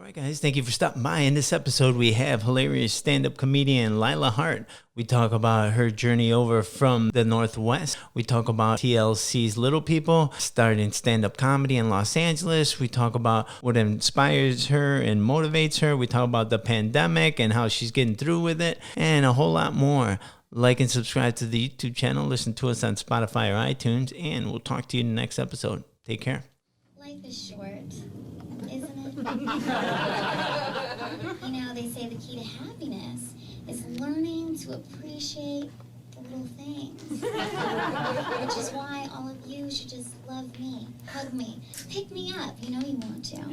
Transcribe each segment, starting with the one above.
All right, guys, thank you for stopping by. In this episode, we have hilarious stand-up comedian Lila Hart. We talk about her journey over from the Northwest. We talk about TLC's Little People, starting stand-up comedy in Los Angeles. We talk about what inspires her and motivates her. We talk about the pandemic and how she's getting through with it, and a whole lot more. Like and subscribe to the YouTube channel. Listen to us on Spotify or iTunes, and we'll talk to you in the next episode. Take care. Life is short, isn't it? You know, they say the key to happiness is learning to appreciate the little things. Which is why all of you should just love me, hug me, pick me up. You know you want to.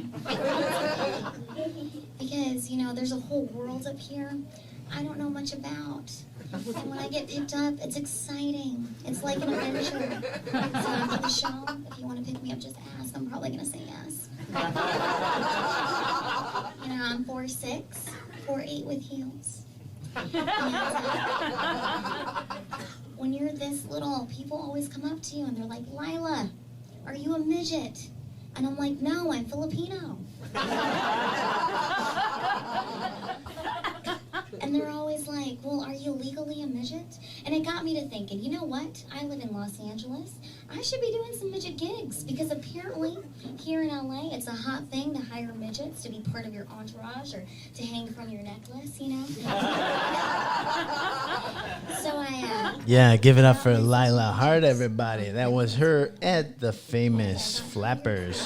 Because, you know, there's a whole world up here I don't know much about. And when I get picked up, it's exciting. It's like an adventure. So after the show, if you want to pick me up, just ask. I'm probably going to say yes. You know, I'm 4'6", 4'8" with heels. And, when you're this little, people always come up to you and they're like, Lila, are you a midget? And I'm like, no, I'm Filipino. And they're always like, well, are you legally a midget? And it got me to thinking, you know what? I live in Los Angeles. I should be doing some midget gigs because apparently here in LA, it's a hot thing to hire midgets to be part of your entourage or to hang from your necklace, you know? So Yeah, give it up for Lila Hart, everybody. That was her at the famous Flappers.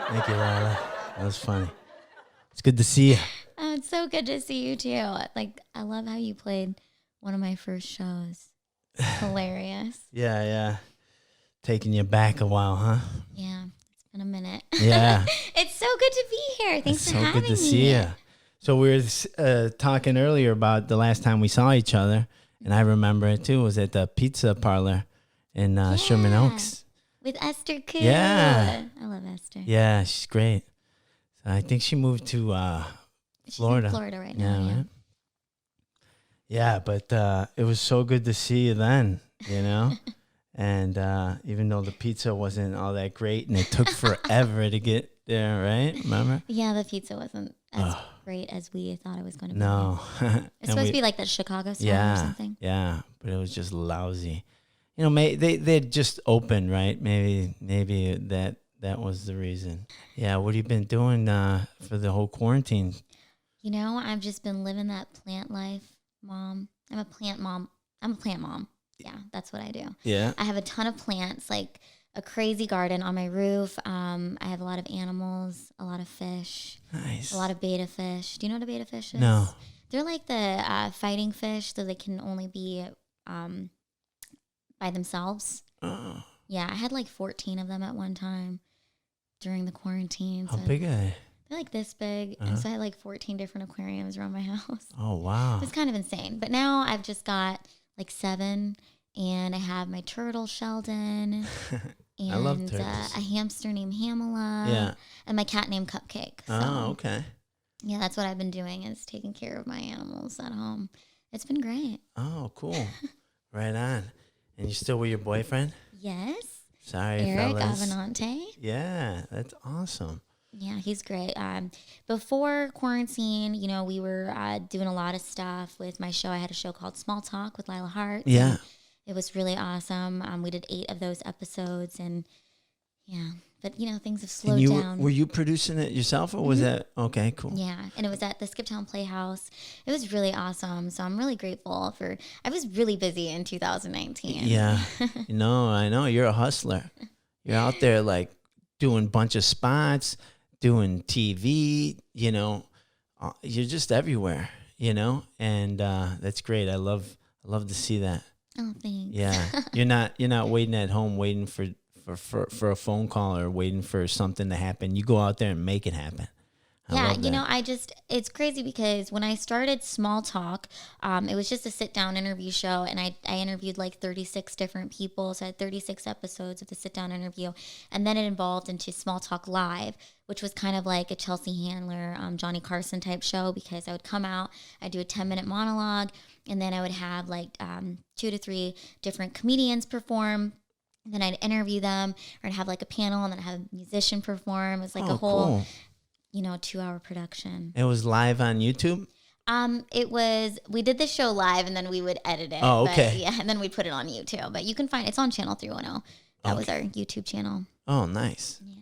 Thank you, Lila. That was funny. It's good to see you. Oh, it's so good to see you too. Like, I love how you played one of my first shows. Hilarious. Yeah. Taking you back a while, huh? Yeah, it's been a minute. Yeah. It's so good to be here. Thanks for having me. So good to see you. So we were talking earlier about the last time we saw each other, and I remember it too. It was at the pizza parlor in Sherman Oaks. With Esther Koo. Yeah. I love Esther. Yeah, she's great. So I think she moved to Florida. She's in Florida right now. Yeah. Right? Yeah, but it was so good to see you then, you know? And even though the pizza wasn't all that great and it took forever to get there, right? Remember? Yeah, the pizza wasn't as great as we thought it was going to be. No. It's supposed to be like that Chicago style or something. Yeah, but it was just lousy. You know, they'd just opened, right? Maybe that was the reason. Yeah, what have you been doing for the whole quarantine? You know, I've just been living that plant life, Mom. I'm a plant mom. Yeah, that's what I do. Yeah. I have a ton of plants, like a crazy garden on my roof. I have a lot of animals, a lot of fish. Nice. A lot of betta fish. Do you know what a betta fish is? No. They're like the fighting fish, so they can only be by themselves. Oh. Yeah, I had like 14 of them at one time during the quarantine. How big are they? They're like this big, and so I had like 14 different aquariums around my house. Oh, wow. It's kind of insane. But now I've just got like 7, and I have my turtle, Sheldon, and I love turtles. A hamster named Hamala, Yeah. and my cat named Cupcake. So, Oh, okay. yeah, that's what I've been doing, is taking care of my animals at home. It's been great. Oh, cool. Right on. And you still with your boyfriend? Yes. Sorry, Eric fellas. Avenante. Yeah, that's awesome. Yeah, he's great. Before quarantine, you know, we were doing a lot of stuff with my show. I had a show called Small Talk with Lila Hart. Yeah. It was really awesome. We did 8 of those episodes, and yeah. But, you know, things have slowed down. Were you producing it yourself, or was that? Okay, cool. Yeah, and it was at the Skiptown Playhouse. It was really awesome. So I'm really grateful I was really busy in 2019. Yeah. I know. You're a hustler. You're out there, like, doing a bunch of spots, doing TV, you know. You're just everywhere, you know, and that's great. I love to see that. Oh, thanks. Yeah. You're not waiting at home waiting for a phone call or waiting for something to happen. You go out there and make it happen. Yeah, you know, it's crazy because when I started Small Talk, it was just a sit-down interview show, and I interviewed like 36 different people, so I had 36 episodes of the sit-down interview, and then it evolved into Small Talk Live, which was kind of like a Chelsea Handler, Johnny Carson type show, because I would come out, I'd do a 10-minute monologue, and then I would have like 2 to 3 different comedians perform. And then I'd interview them, or I'd have like a panel, and then I'd have a musician perform. It was like a whole, cool. 2-hour production. It was live on YouTube? We did the show live, and then we would edit it. Oh, okay. But, yeah, and then we'd put it on YouTube. But you can find it's on Channel 310. That was our YouTube channel. Oh, nice. Yeah.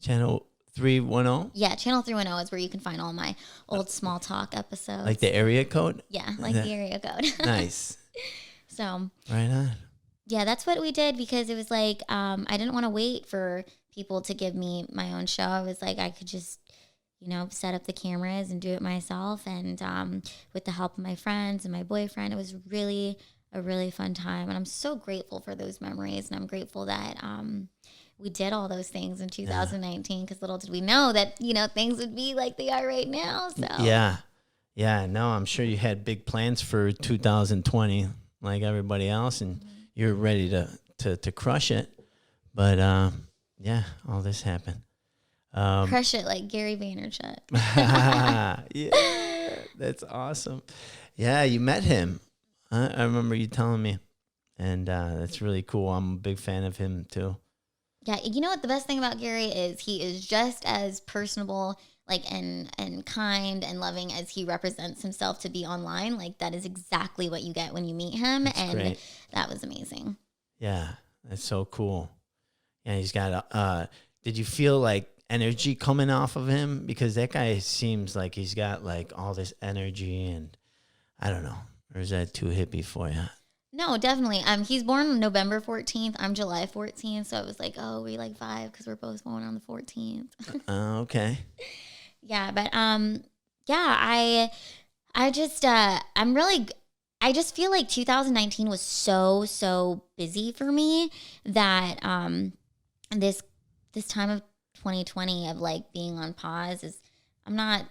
Channel 310? Yeah, Channel 310 is where you can find all my old small talk episodes. Like the area code? Yeah, like the area code. Nice. So. Right on. Yeah, that's what we did, because it was like I didn't want to wait for people to give me my own show. I was like, I could just, set up the cameras and do it myself. And with the help of my friends and my boyfriend, it was really a really fun time. And I'm so grateful for those memories. And I'm grateful that we did all those things in 2019, because little did we know that, things would be like they are right now. So Yeah. Yeah, no, I'm sure you had big plans for 2020 like everybody else, and you're ready to crush it. But yeah, all this happened. Crush it like Gary Vaynerchuk. Yeah, that's awesome. Yeah, you met him. I remember you telling me, and that's really cool. I'm a big fan of him too. Yeah, you know what the best thing about Gary is? He is just as personable, and kind and loving as he represents himself to be online. Like, that is exactly what you get when you meet him. That's and great. That was amazing. Yeah, that's so cool. Yeah, he's got did you feel like energy coming off of him? Because that guy seems like he's got like all this energy, and I don't know. Or is that too hippie for you? No, definitely. He's born November 14th. I'm July 14th. So I was like, oh, we like vibe because we're both born on the 14th. Okay. Yeah, but yeah, I just I just feel like 2019 was so busy for me that this time of 2020 of like being on pause is I'm not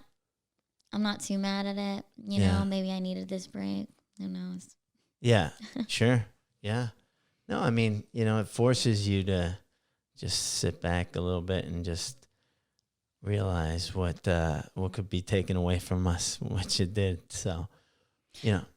too mad at it. You know, maybe I needed this break. Who knows? Yeah, sure. Yeah. No, I mean, it forces you to just sit back a little bit and just realize what could be taken away from us, what you did. So,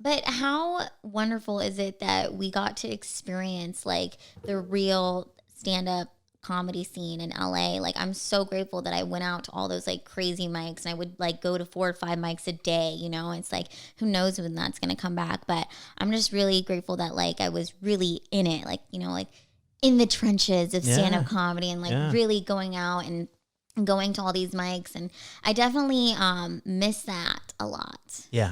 But how wonderful is it that we got to experience like the real stand-up comedy scene in LA? Like, I'm so grateful that I went out to all those like crazy mics, and I would like go to 4 or 5 mics a day. It's like, who knows when that's gonna come back? But I'm just really grateful that like I was really in it, like like in the trenches of stand-up comedy, and like really going out and going to all these mics. And I definitely miss that a lot. Yeah.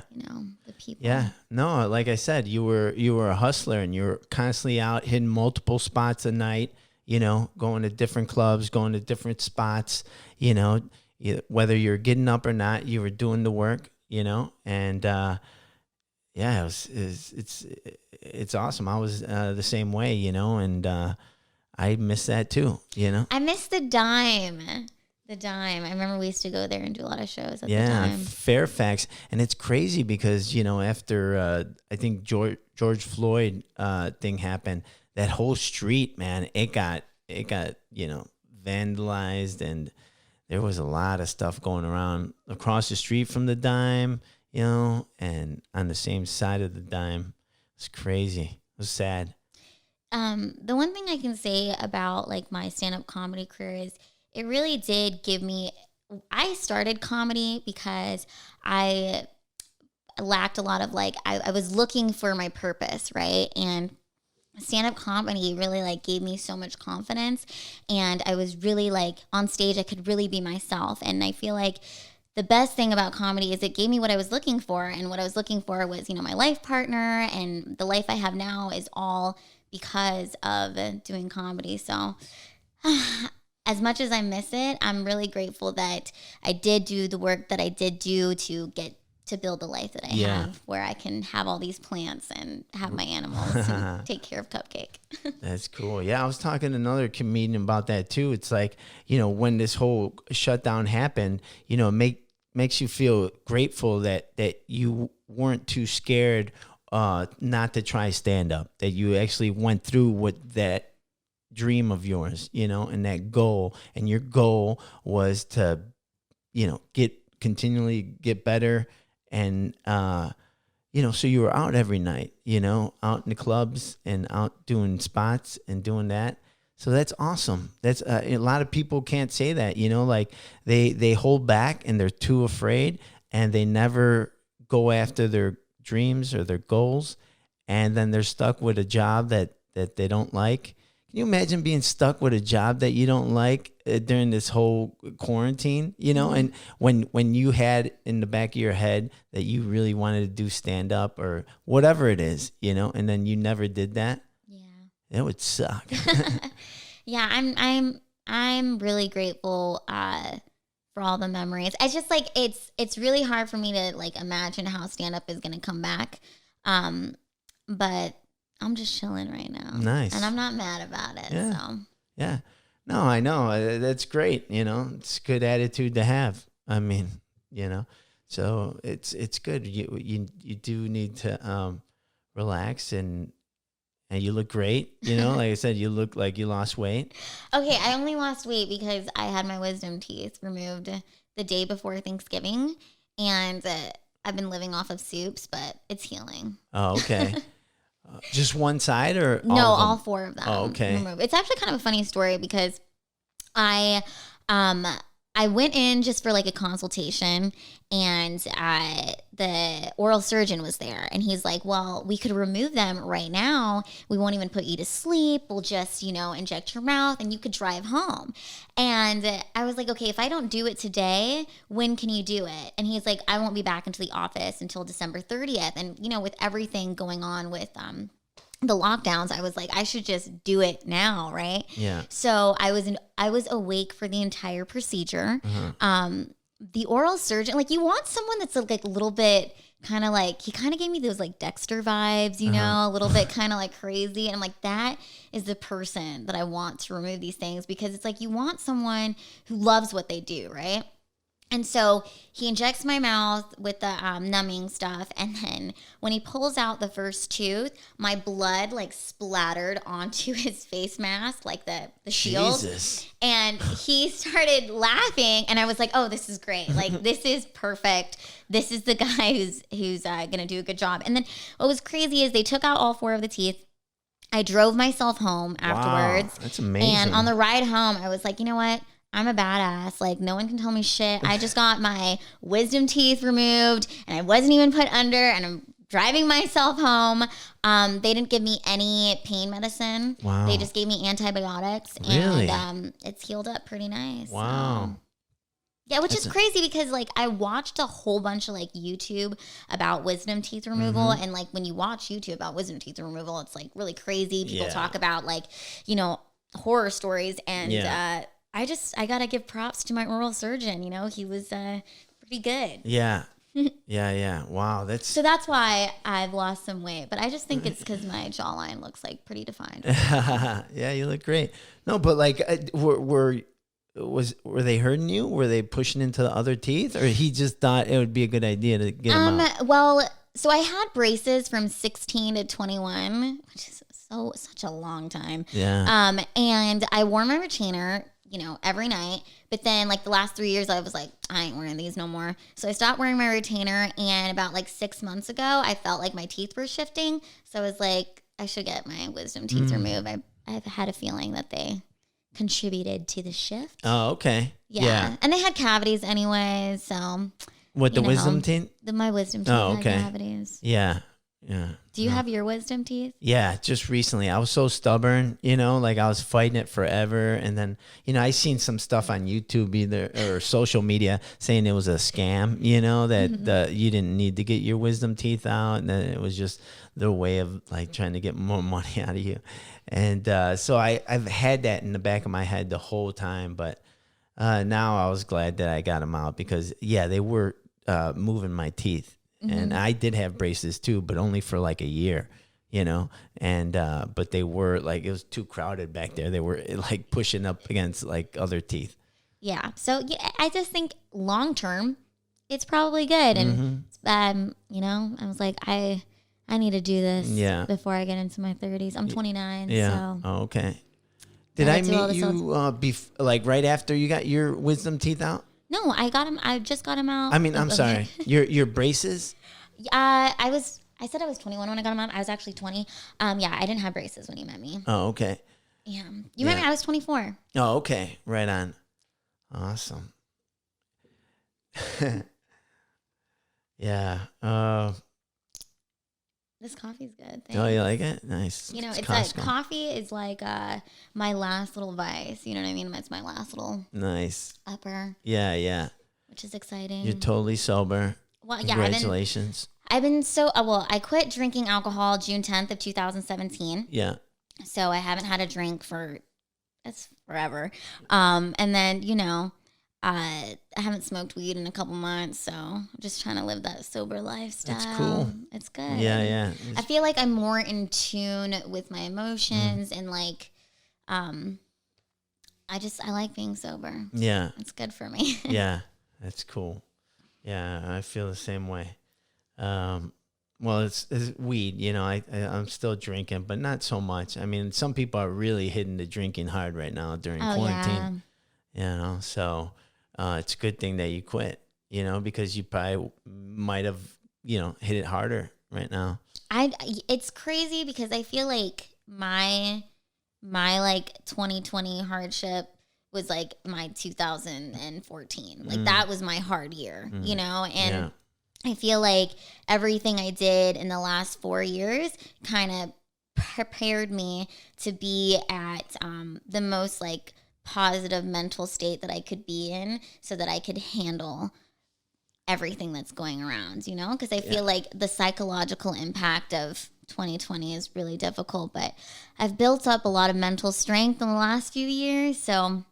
The people. Yeah. No, like I said, you were a hustler, and you were constantly out hitting multiple spots a night, going to different clubs, going to different spots, whether you're getting up or not, you were doing the work, and yeah, it's awesome. I was the same way, and I miss that too, I miss the Dime. The Dime. I remember we used to go there and do a lot of shows at the Yeah, Dime. Fairfax. And it's crazy because, after I think George Floyd thing happened, that whole street, man, it got vandalized, and there was a lot of stuff going around across the street from the Dime, and on the same side of the Dime. It's crazy. It was sad. The one thing I can say about like my stand-up comedy career is it really did give me, I started comedy because I lacked a lot of like, I was looking for my purpose, right? And stand-up comedy really like gave me so much confidence, and I was really like on stage, I could really be myself. And I feel like the best thing about comedy is it gave me what I was looking for, and what I was looking for was, my life partner, and the life I have now is all because of doing comedy. So as much as I miss it, I'm really grateful that I did do the work that I did do to get to build the life that I have, where I can have all these plants and have my animals and take care of Cupcake. That's cool. Yeah, I was talking to another comedian about that too. It's like, when this whole shutdown happened, it makes you feel grateful that you weren't too scared not to try stand up, that you actually went through with that dream of yours, and that goal, and your goal was to, continually get better, and so you were out every night, out in the clubs and out doing spots and doing that. So that's awesome. That's a lot of people can't say that, like they hold back and they're too afraid and they never go after their dreams or their goals. And then they're stuck with a job that they don't like. Can you imagine being stuck with a job that you don't like during this whole quarantine, And when you had in the back of your head that you really wanted to do stand up or whatever it is, and then you never did that. It would suck. Yeah, I'm really grateful for all the memories. It's just like it's really hard for me to like imagine how stand up is going to come back. But I'm just chilling right now. Nice. And I'm not mad about it. Yeah. So. Yeah. No, I know. That's great, It's a good attitude to have. I mean, So it's good. You do need to relax and you look great. Like I said, you look like you lost weight. Okay, I only lost weight because I had my wisdom teeth removed the day before Thanksgiving, and I've been living off of soups, but it's healing. Oh, okay. Just one side or no, all four of them. Oh, okay. Removed. It's actually kind of a funny story because I went in just for like a consultation, and the oral surgeon was there, and he's like, well, we could remove them right now. We won't even put you to sleep. We'll just, inject your mouth and you could drive home. And I was like, okay, if I don't do it today, when can you do it? And he's like, I won't be back into the office until December 30th. And, with everything going on with the lockdowns, I was like, I should just do it now, right? Yeah. So I was awake for the entire procedure. Uh-huh. The oral surgeon, like you want someone that's like a little bit kind of like, he kind of gave me those like Dexter vibes, a little bit kind of like crazy. And I'm like, that is the person that I want to remove these things, because it's like you want someone who loves what they do, right? And so he injects my mouth with the numbing stuff. And then when he pulls out the first tooth, my blood like splattered onto his face mask, like the shield. Jesus. And he started laughing. And I was like, oh, this is great. Like, this is perfect. This is the guy who's going to do a good job. And then what was crazy is they took out all four of the teeth. I drove myself home afterwards. Wow, that's amazing. And on the ride home, I was like, you know what? I'm a badass. Like, no one can tell me shit. I just got my wisdom teeth removed and I wasn't even put under, and I'm driving myself home. They didn't give me any pain medicine. Wow. They just gave me antibiotics. Really? And it's healed up pretty nice. Wow. So. Yeah, which is crazy because like I watched a whole bunch of like YouTube about wisdom teeth removal. Mm-hmm. And like when you watch YouTube about wisdom teeth removal, it's like really crazy. People talk about like, horror stories, and I got to give props to my oral surgeon. He was pretty good. Yeah. Yeah. Wow. So that's why I've lost some weight. But I just think it's because my jawline looks like pretty defined. Yeah, you look great. No, but like, were they hurting you? Were they pushing into the other teeth? Or he just thought it would be a good idea to get them out? Well, so I had braces from 16 to 21, which is such a long time. Yeah. And I wore my retainer every night. But then like the last 3 years, I was like, I ain't wearing these no more. So I stopped wearing my retainer. And about like 6 months ago, I felt like my teeth were shifting. So I was like, I should get my wisdom teeth removed. I've had a feeling that they contributed to the shift. Oh, okay. Yeah. And they had cavities anyway. So what, the wisdom teeth? My wisdom teeth had cavities. Yeah. Yeah. Do you have your wisdom teeth? Yeah, just recently. I was so stubborn, like I was fighting it forever. And then, I seen some stuff on YouTube or social media saying it was a scam, that you didn't need to get your wisdom teeth out. And then it was just their way of like trying to get more money out of you. And so I've had that in the back of my head the whole time. But now I was glad that I got them out because, they were moving my teeth. And I did have braces too, but only for like a year, and, but they were like, it was too crowded back there. They were like pushing up against like other teeth. Yeah. So I just think long-term, it's probably good. And, I was like, I need to do this before I get into my 30s. I'm 29. Yeah. So. Oh, okay. Did I meet you like right after you got your wisdom teeth out? No, I got him. I just got him out. I mean, I'm sorry. Your braces? I was I said I was 21 when I got them out. I was actually 20. Yeah, I didn't have braces when you met me. Oh, okay. Yeah. You met me, I was 24. Oh, okay. Right on. Awesome. Yeah. This coffee's good. Oh, you like it? Nice. You know, it's like coffee is like my last little vice. You know what I mean? It's my last little nice upper. Yeah, yeah. Which is exciting. You're totally sober. Well, yeah. Congratulations. I've been so well. I quit drinking alcohol June 10th of 2017. Yeah. So I haven't had a drink it's forever. And then I haven't smoked weed in a couple months, so I'm just trying to live that sober lifestyle. That's cool. It's good. Yeah, yeah. I feel like I'm more in tune with my emotions and like, I like being sober. Yeah. It's good for me. Yeah, that's cool. Yeah, I feel the same way. Well, it's weed, I'm still drinking, but not so much. I mean, some people are really hitting the drinking hard right now during quarantine. Yeah. So it's a good thing that you quit, because you probably might have, hit it harder right now. It's crazy because I feel like my like 2020 hardship was like my 2014. Like that was my hard year, and I feel like everything I did in the last 4 years kind of prepared me to be at the most like positive mental state that I could be in so that I could handle everything that's going around, because I feel like the psychological impact of 2020 is really difficult, but I've built up a lot of mental strength in the last few years. So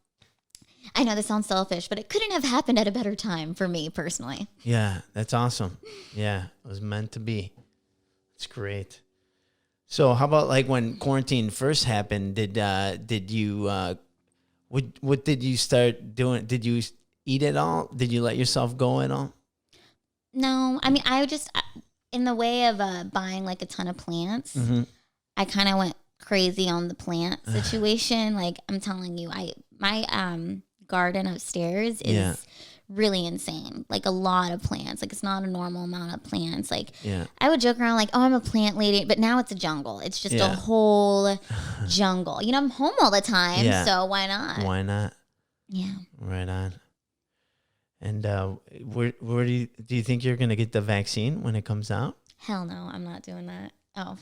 I know this sounds selfish, but it couldn't have happened at a better time for me personally. Yeah, that's awesome. Yeah, it was meant to be. It's great. So how about like when quarantine first happened, did you what did you start doing? Did you eat at all? Did you let yourself go at all? No, I mean, I just, in the way of buying like a ton of plants, I kind of went crazy on the plant situation. Like I'm telling you, my garden upstairs is really insane. Like a lot of plants. Like it's not a normal amount of plants. Like I would joke around like, oh, I'm a plant lady, but now it's a jungle. It's just a whole jungle. I'm home all the time, so why not? Why not? Yeah. Right on. And where do you think you're gonna get the vaccine when it comes out? Hell no, I'm not doing that. Oh.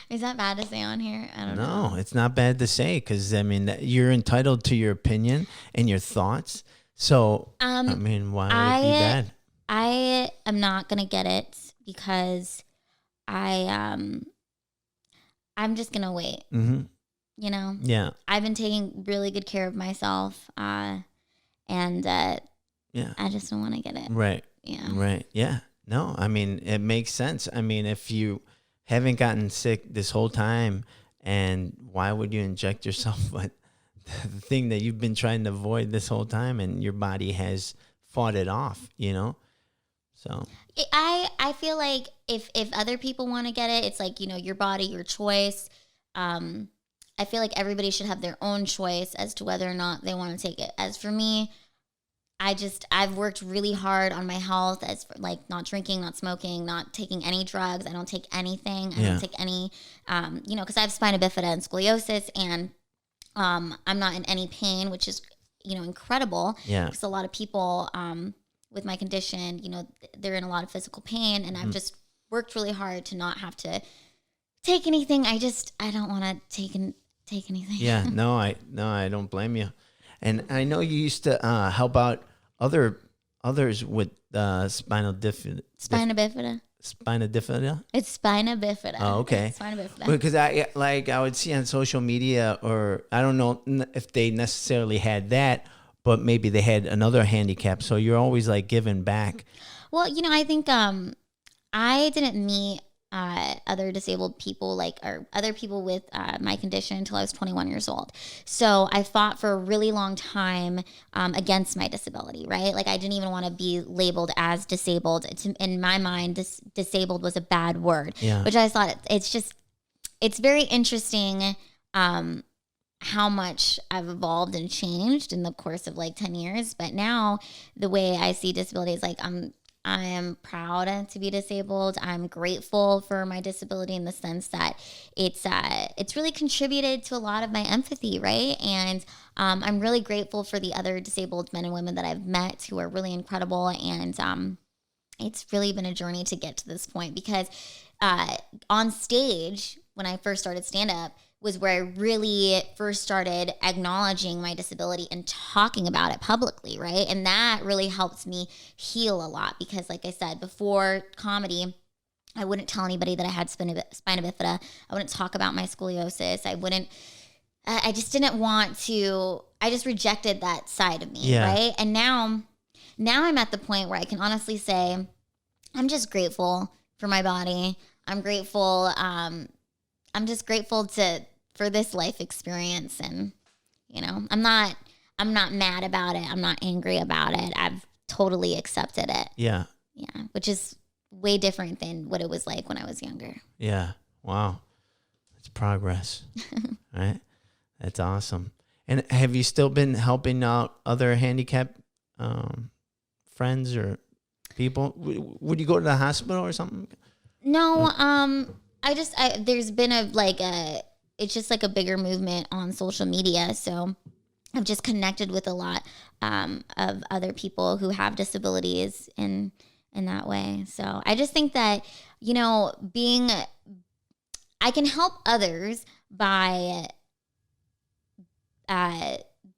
Is that bad to say on here? I don't know. No, it's not bad to say because, I mean, you're entitled to your opinion and your thoughts. So, I mean, why would it be bad? I am not going to get it because I'm just going to wait. Mm-hmm. Yeah. I've been taking really good care of myself and I just don't want to get it. Right. Yeah. Right. Yeah. No, I mean, it makes sense. I mean, if you haven't gotten sick this whole time, and why would you inject yourself with the thing that you've been trying to avoid this whole time and your body has fought it off, So I feel like if other people want to get it, it's like, your body, your choice. I feel like everybody should have their own choice as to whether or not they want to take it. As for me, I've worked really hard on my health as for like not drinking, not smoking, not taking any drugs. I don't take anything. I don't take any, because I have spinabifida and scoliosis, and I'm not in any pain, which is, incredible. Yeah. Because a lot of people with my condition, they're in a lot of physical pain, and I've just worked really hard to not have to take anything. I don't want to take anything. Yeah. No, I don't blame you. And I know you used to help out others with spinabifida. Spinabifida. Spinabifida? It's spinabifida. Oh, okay. Spinabifida. Because I would see on social media, or I don't know if they necessarily had that, but maybe they had another handicap. So you're always like giving back. Well, I think I didn't meet other disabled people or other people with my condition until I was 21 years old. So I fought for a really long time against my disability, right? Like I didn't even want to be labeled as disabled. In my mind, disabled was a bad word, which I thought it's very interesting how much I've evolved and changed in the course of like 10 years. But now the way I see disability is like I'm I am proud to be disabled. I'm grateful for my disability in the sense that it's really contributed to a lot of my empathy, right? And I'm really grateful for the other disabled men and women that I've met who are really incredible. And it's really been a journey to get to this point because on stage, when I first started stand-up, was where I really first started acknowledging my disability and talking about it publicly, right? And that really helped me heal a lot because, like I said, before comedy, I wouldn't tell anybody that I had Spinabifida. I wouldn't talk about my scoliosis. I just didn't want to, I just rejected that side of me, right? And now I'm at the point where I can honestly say, I'm just grateful for my body. I'm grateful, I'm just grateful for this life experience, and I'm not mad about it. I'm not angry about it. I've totally accepted it. Yeah, which is way different than what it was like when I was younger. Yeah, wow, it's progress, right? That's awesome. And have you still been helping out other handicapped friends or people? Would you go to the hospital or something? No, there's been it's just like a bigger movement on social media. So I've just connected with a lot of other people who have disabilities in that way. So I just think that, I can help others by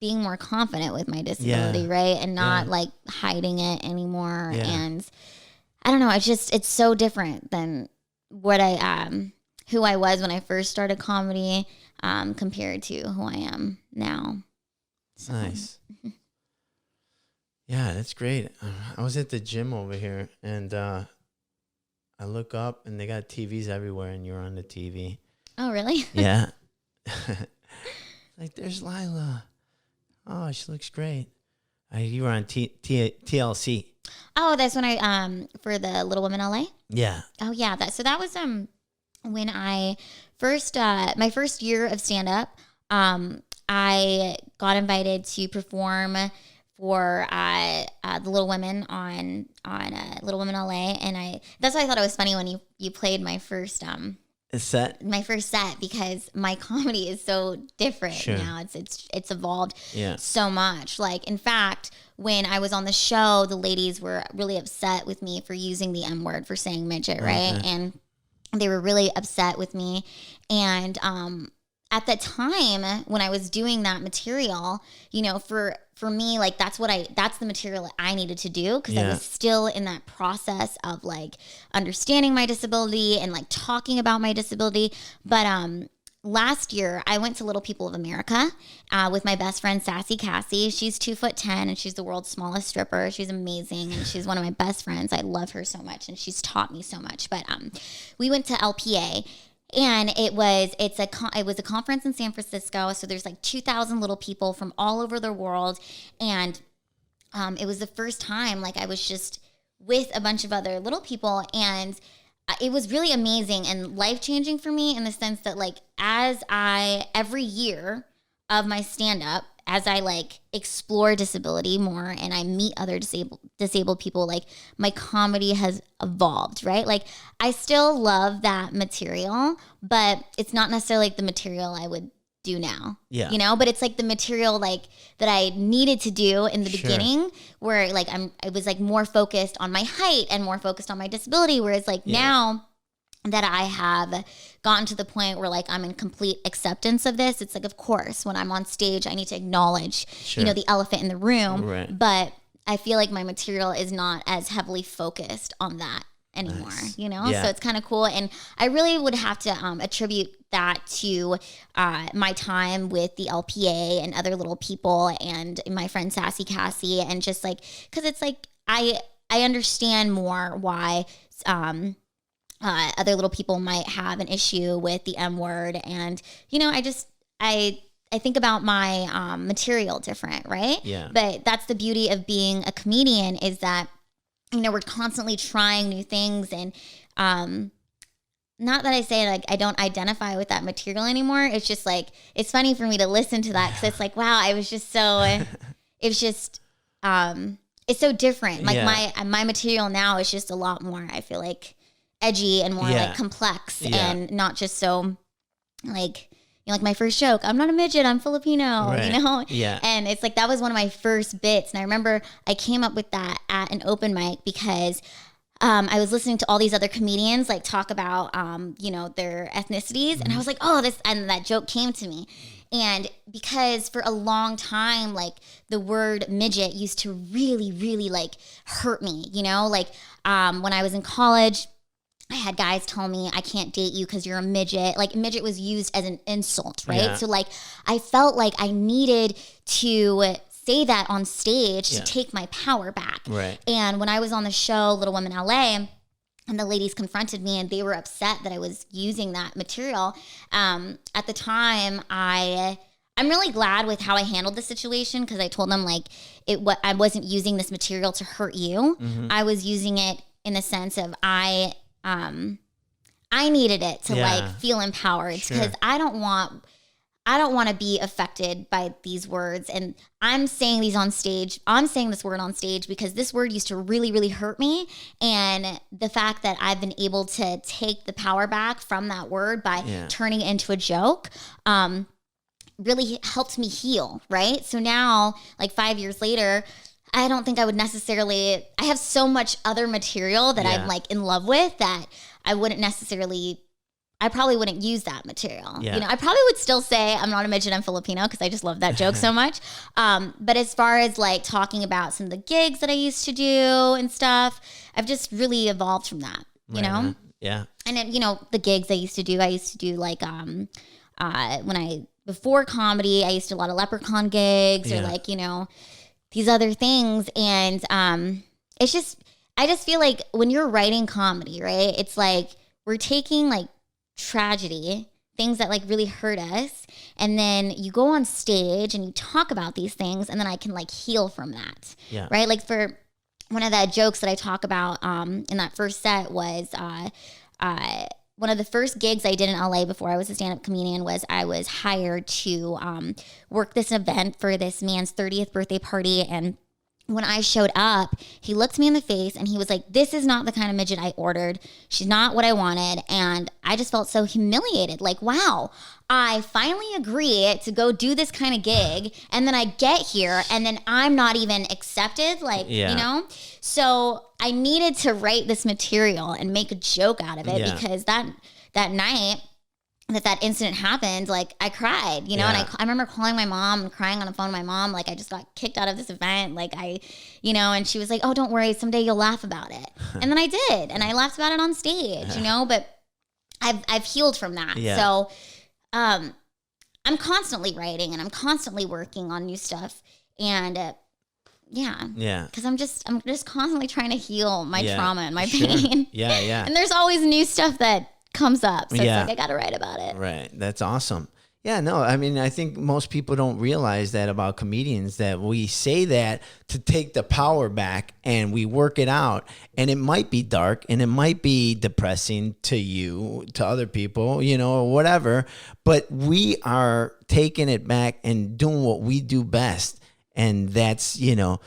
being more confident with my disability, right? And not like hiding it anymore. Yeah. And I don't know, it's so different than what who I was when I first started comedy compared to who I am now. So. Nice. Yeah, that's great. I was at the gym over here and I look up and they got TVs everywhere and you're on the TV. Oh, really? Yeah. Like, there's Lila. Oh, she looks great. You were on TLC. Oh, that's when I for the Little Women LA. Yeah. Oh yeah, that was when I first my first year of stand up. I got invited to perform for the Little Women on Little Women LA, and that's why I thought it was funny when you played my first my first set, because my comedy is so different now. It's evolved so much. Like, in fact, when I was on the show, the ladies were really upset with me for using the M word, for saying midget, right? And they were really upset with me. And at that time when I was doing that material, for me, like, that's the material that I needed to do, because I was still in that process of like understanding my disability and like talking about my disability. But last year I went to Little People of America with my best friend Sassy Cassie. She's 2'10" and she's the world's smallest stripper. She's amazing and she's one of my best friends. I love her so much and she's taught me so much. But we went to LPA. And it was a conference in San Francisco. So there's like 2,000 little people from all over the world. And it was the first time like I was just with a bunch of other little people. And it was really amazing and life-changing for me, in the sense that, like, every year of my stand-up, as I like explore disability more and I meet other disabled people, like, my comedy has evolved, right? Like, I still love that material, but it's not necessarily like the material I would do now. Yeah. But it's like the material like that I needed to do in the beginning, where like I was like more focused on my height and more focused on my disability, whereas like now that I have gotten to the point where like I'm in complete acceptance of this, it's like, of course, when I'm on stage, I need to acknowledge, the elephant in the room, but I feel like my material is not as heavily focused on that anymore, So it's kind of cool. And I really would have to attribute that to my time with the LPA and other little people and my friend Sassy Cassie, and just like, because it's like I understand more why other little people might have an issue with the M word. And, I think about my material different, right? Yeah. But that's the beauty of being a comedian, is that, we're constantly trying new things. And not that I say like I don't identify with that material anymore. It's just like, it's funny for me to listen to that, because it's like, wow, I was just so, it was just, it's so different. Like Yeah. my material now is just a lot more, I feel like, edgy and more Yeah. like complex Yeah. and not just so like, you know, like my first joke, I'm not a midget, I'm Filipino, Right. you know? Yeah. And it's like, that was one of my first bits. And I remember I came up with that at an open mic because I was listening to all these other comedians like talk about, you know, their ethnicities. And I was like, oh, and that joke came to me. And because for a long time, like the word midget used to really, really like hurt me, you know, like when I was in college, I had guys tell me I can't date you because you're a midget. Like midget was used as an insult, right? Yeah. So like I felt like I needed to say that on stage Yeah. to take my power back. Right. And when I was on the show Little Women LA, and the ladies confronted me and they were upset that I was using that material. At the time, I'm really glad with how I handled the situation because I told them like I wasn't using this material to hurt you. I was using it in the sense of I needed it to Yeah. like feel empowered because Sure. I don't want to be affected by these words. And I'm saying these on stage. I'm saying this word on stage because this word used to really, really hurt me. And the fact that I've been able to take the power back from that word by Yeah. turning it into a joke, really helped me heal. Right. So now, like 5 years later, I don't think I would necessarily, I have so much other material that Yeah. I'm like in love with that I probably wouldn't use that material. Yeah. You know, I probably would still say I'm not a midget, I'm Filipino because I just love that joke so much. But as far as like talking about some of the gigs that I used to do and stuff, I've just really evolved from that, you Right know? on. Yeah. And then, you know, the gigs I used to do like, before comedy, I used to do a lot of leprechaun gigs or Yeah. like, you know, these other things. And I just feel like when you're writing comedy, right, it's like we're taking like tragedy, things that like really hurt us, and then you go on stage and you talk about these things, and then I can like heal from that. Yeah. Right. Like for one of the jokes that I talk about in that first set was one of the first gigs I did in LA before I was a stand-up comedian was I was hired to work this event for this man's 30th birthday party. And when I showed up, he looked me in the face and he was like, this is not the kind of midget I ordered. She's not what I wanted. And I just felt so humiliated. Like, wow, I finally agree to go do this kind of gig. And then I get here and then I'm not even accepted. Like, Yeah. you know? So I needed to write this material and make a joke out of it Yeah. because that night that incident happened, like I cried, you know, Yeah. and I remember calling my mom and crying on the phone with my mom, like I just got kicked out of this event, like you know, and she was like, oh, don't worry, someday you'll laugh about it. And then I did, and I laughed about it on stage, you know, but I've healed from that. Yeah. So I'm constantly writing and I'm constantly working on new stuff. And yeah. Yeah. Because I'm just constantly trying to heal my Yeah. trauma and my Sure. pain. Yeah. Yeah. And there's always new stuff that comes up. So Yeah. it's like I gotta write about it. Right. That's awesome. Yeah, no, I mean, I think most people don't realize that about comedians, that we say that to take the power back and we work it out. And it might be dark and it might be depressing to you, to other people, you know, or whatever. But we are taking it back and doing what we do best. And that's, you know,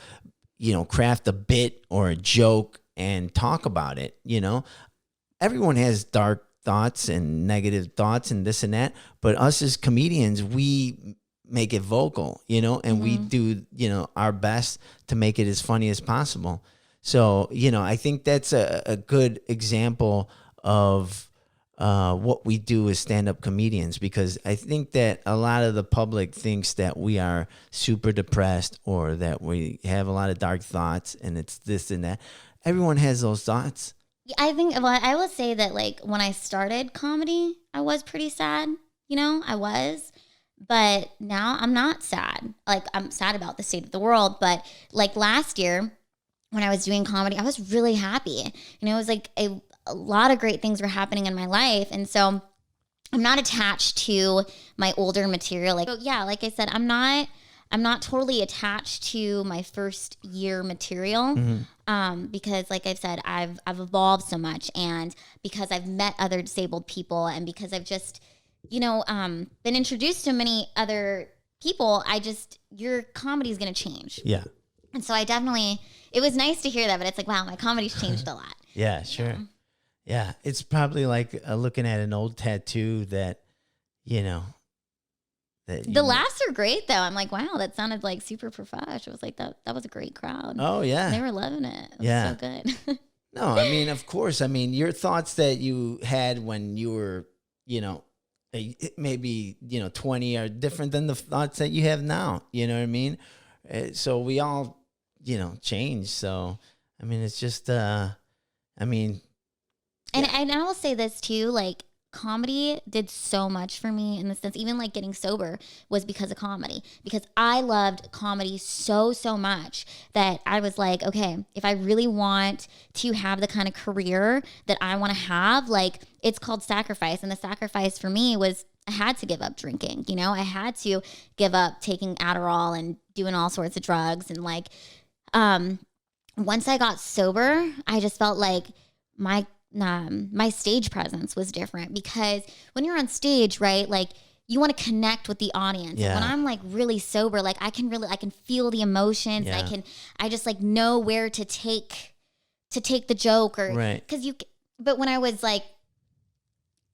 craft a bit or a joke and talk about it, you know. Everyone has dark thoughts and negative thoughts and this and that, but us as comedians, we make it vocal, you know, and we do, you know, our best to make it as funny as possible. So, you know, I think that's a good example of what we do as stand-up comedians, because I think that a lot of the public thinks that we are super depressed or that we have a lot of dark thoughts and it's this and that. Everyone has those thoughts. I think, well, I will say that like when I started comedy, I was pretty sad, you know, I was, but now I'm not sad. Like I'm sad about the state of the world, but like last year when I was doing comedy, I was really happy. You know, it was like a lot of great things were happening in my life. And so I'm not attached to my older material. Like, yeah, like I said, I'm not totally attached to my first year material because, like I've said, I've evolved so much, and because I've met other disabled people, and because I've just, you know, been introduced to many other people, your comedy is going to change. Yeah. And so I definitely, it was nice to hear that, but it's like, wow, my comedy's changed a lot. Yeah, sure. Yeah, it's probably like looking at an old tattoo that, The laughs are great though. I'm like, wow, that sounded like super professional. It was like that was a great crowd. Oh yeah, they were loving it. It was so good. No, I mean, of course. I mean, your thoughts that you had when you were, maybe 20 are different than the thoughts that you have now. You know what I mean? So we all, change. So I mean, it's just, And I will say this too, like, comedy did so much for me in the sense, even like getting sober was because of comedy, because I loved comedy so much that I was like, okay, if I really want to have the kind of career that I want to have, like, it's called sacrifice. And the sacrifice for me was I had to give up drinking. I had to give up taking Adderall and doing all sorts of drugs. And like, once I got sober, I just felt like my stage presence was different, because when you're on stage, right, like, you want to connect with the audience. Yeah. When I'm like really sober, like I can feel the emotions. Yeah. And I just like know where to take the joke, or right. But when I was like,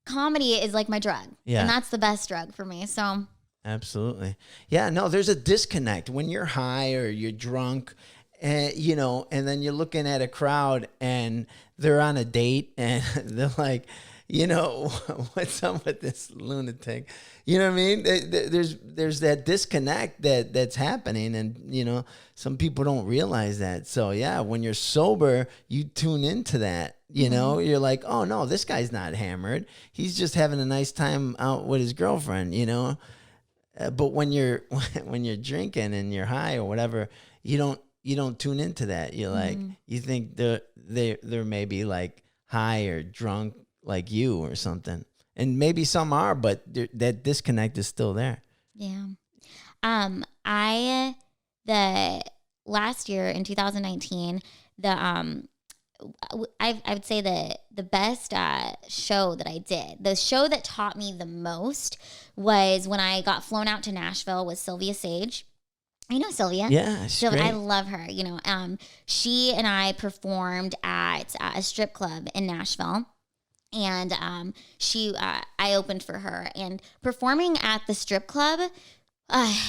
comedy is like my drug. Yeah. And that's the best drug for me. So absolutely. Yeah, no, there's a disconnect when you're high or you're drunk, and then you're looking at a crowd and they're on a date and they're like, what's up with this lunatic? You know what I mean? There's that disconnect that's happening, and some people don't realize that. So yeah, when you're sober, you tune into that. You're like, oh no, this guy's not hammered. He's just having a nice time out with his girlfriend. But when you're drinking and you're high or whatever, you don't tune into that. You're like, you think they're maybe like high or drunk like you or something. And maybe some are, but that disconnect is still there. Yeah. The last year in 2019, I would say the best show that I did, the show that taught me the most, was when I got flown out to Nashville with Sylvia Sage. You know Sylvia? Yeah, Sylvia, great. I love her. She and I performed at a strip club in Nashville, and I opened for her. And performing at the strip club,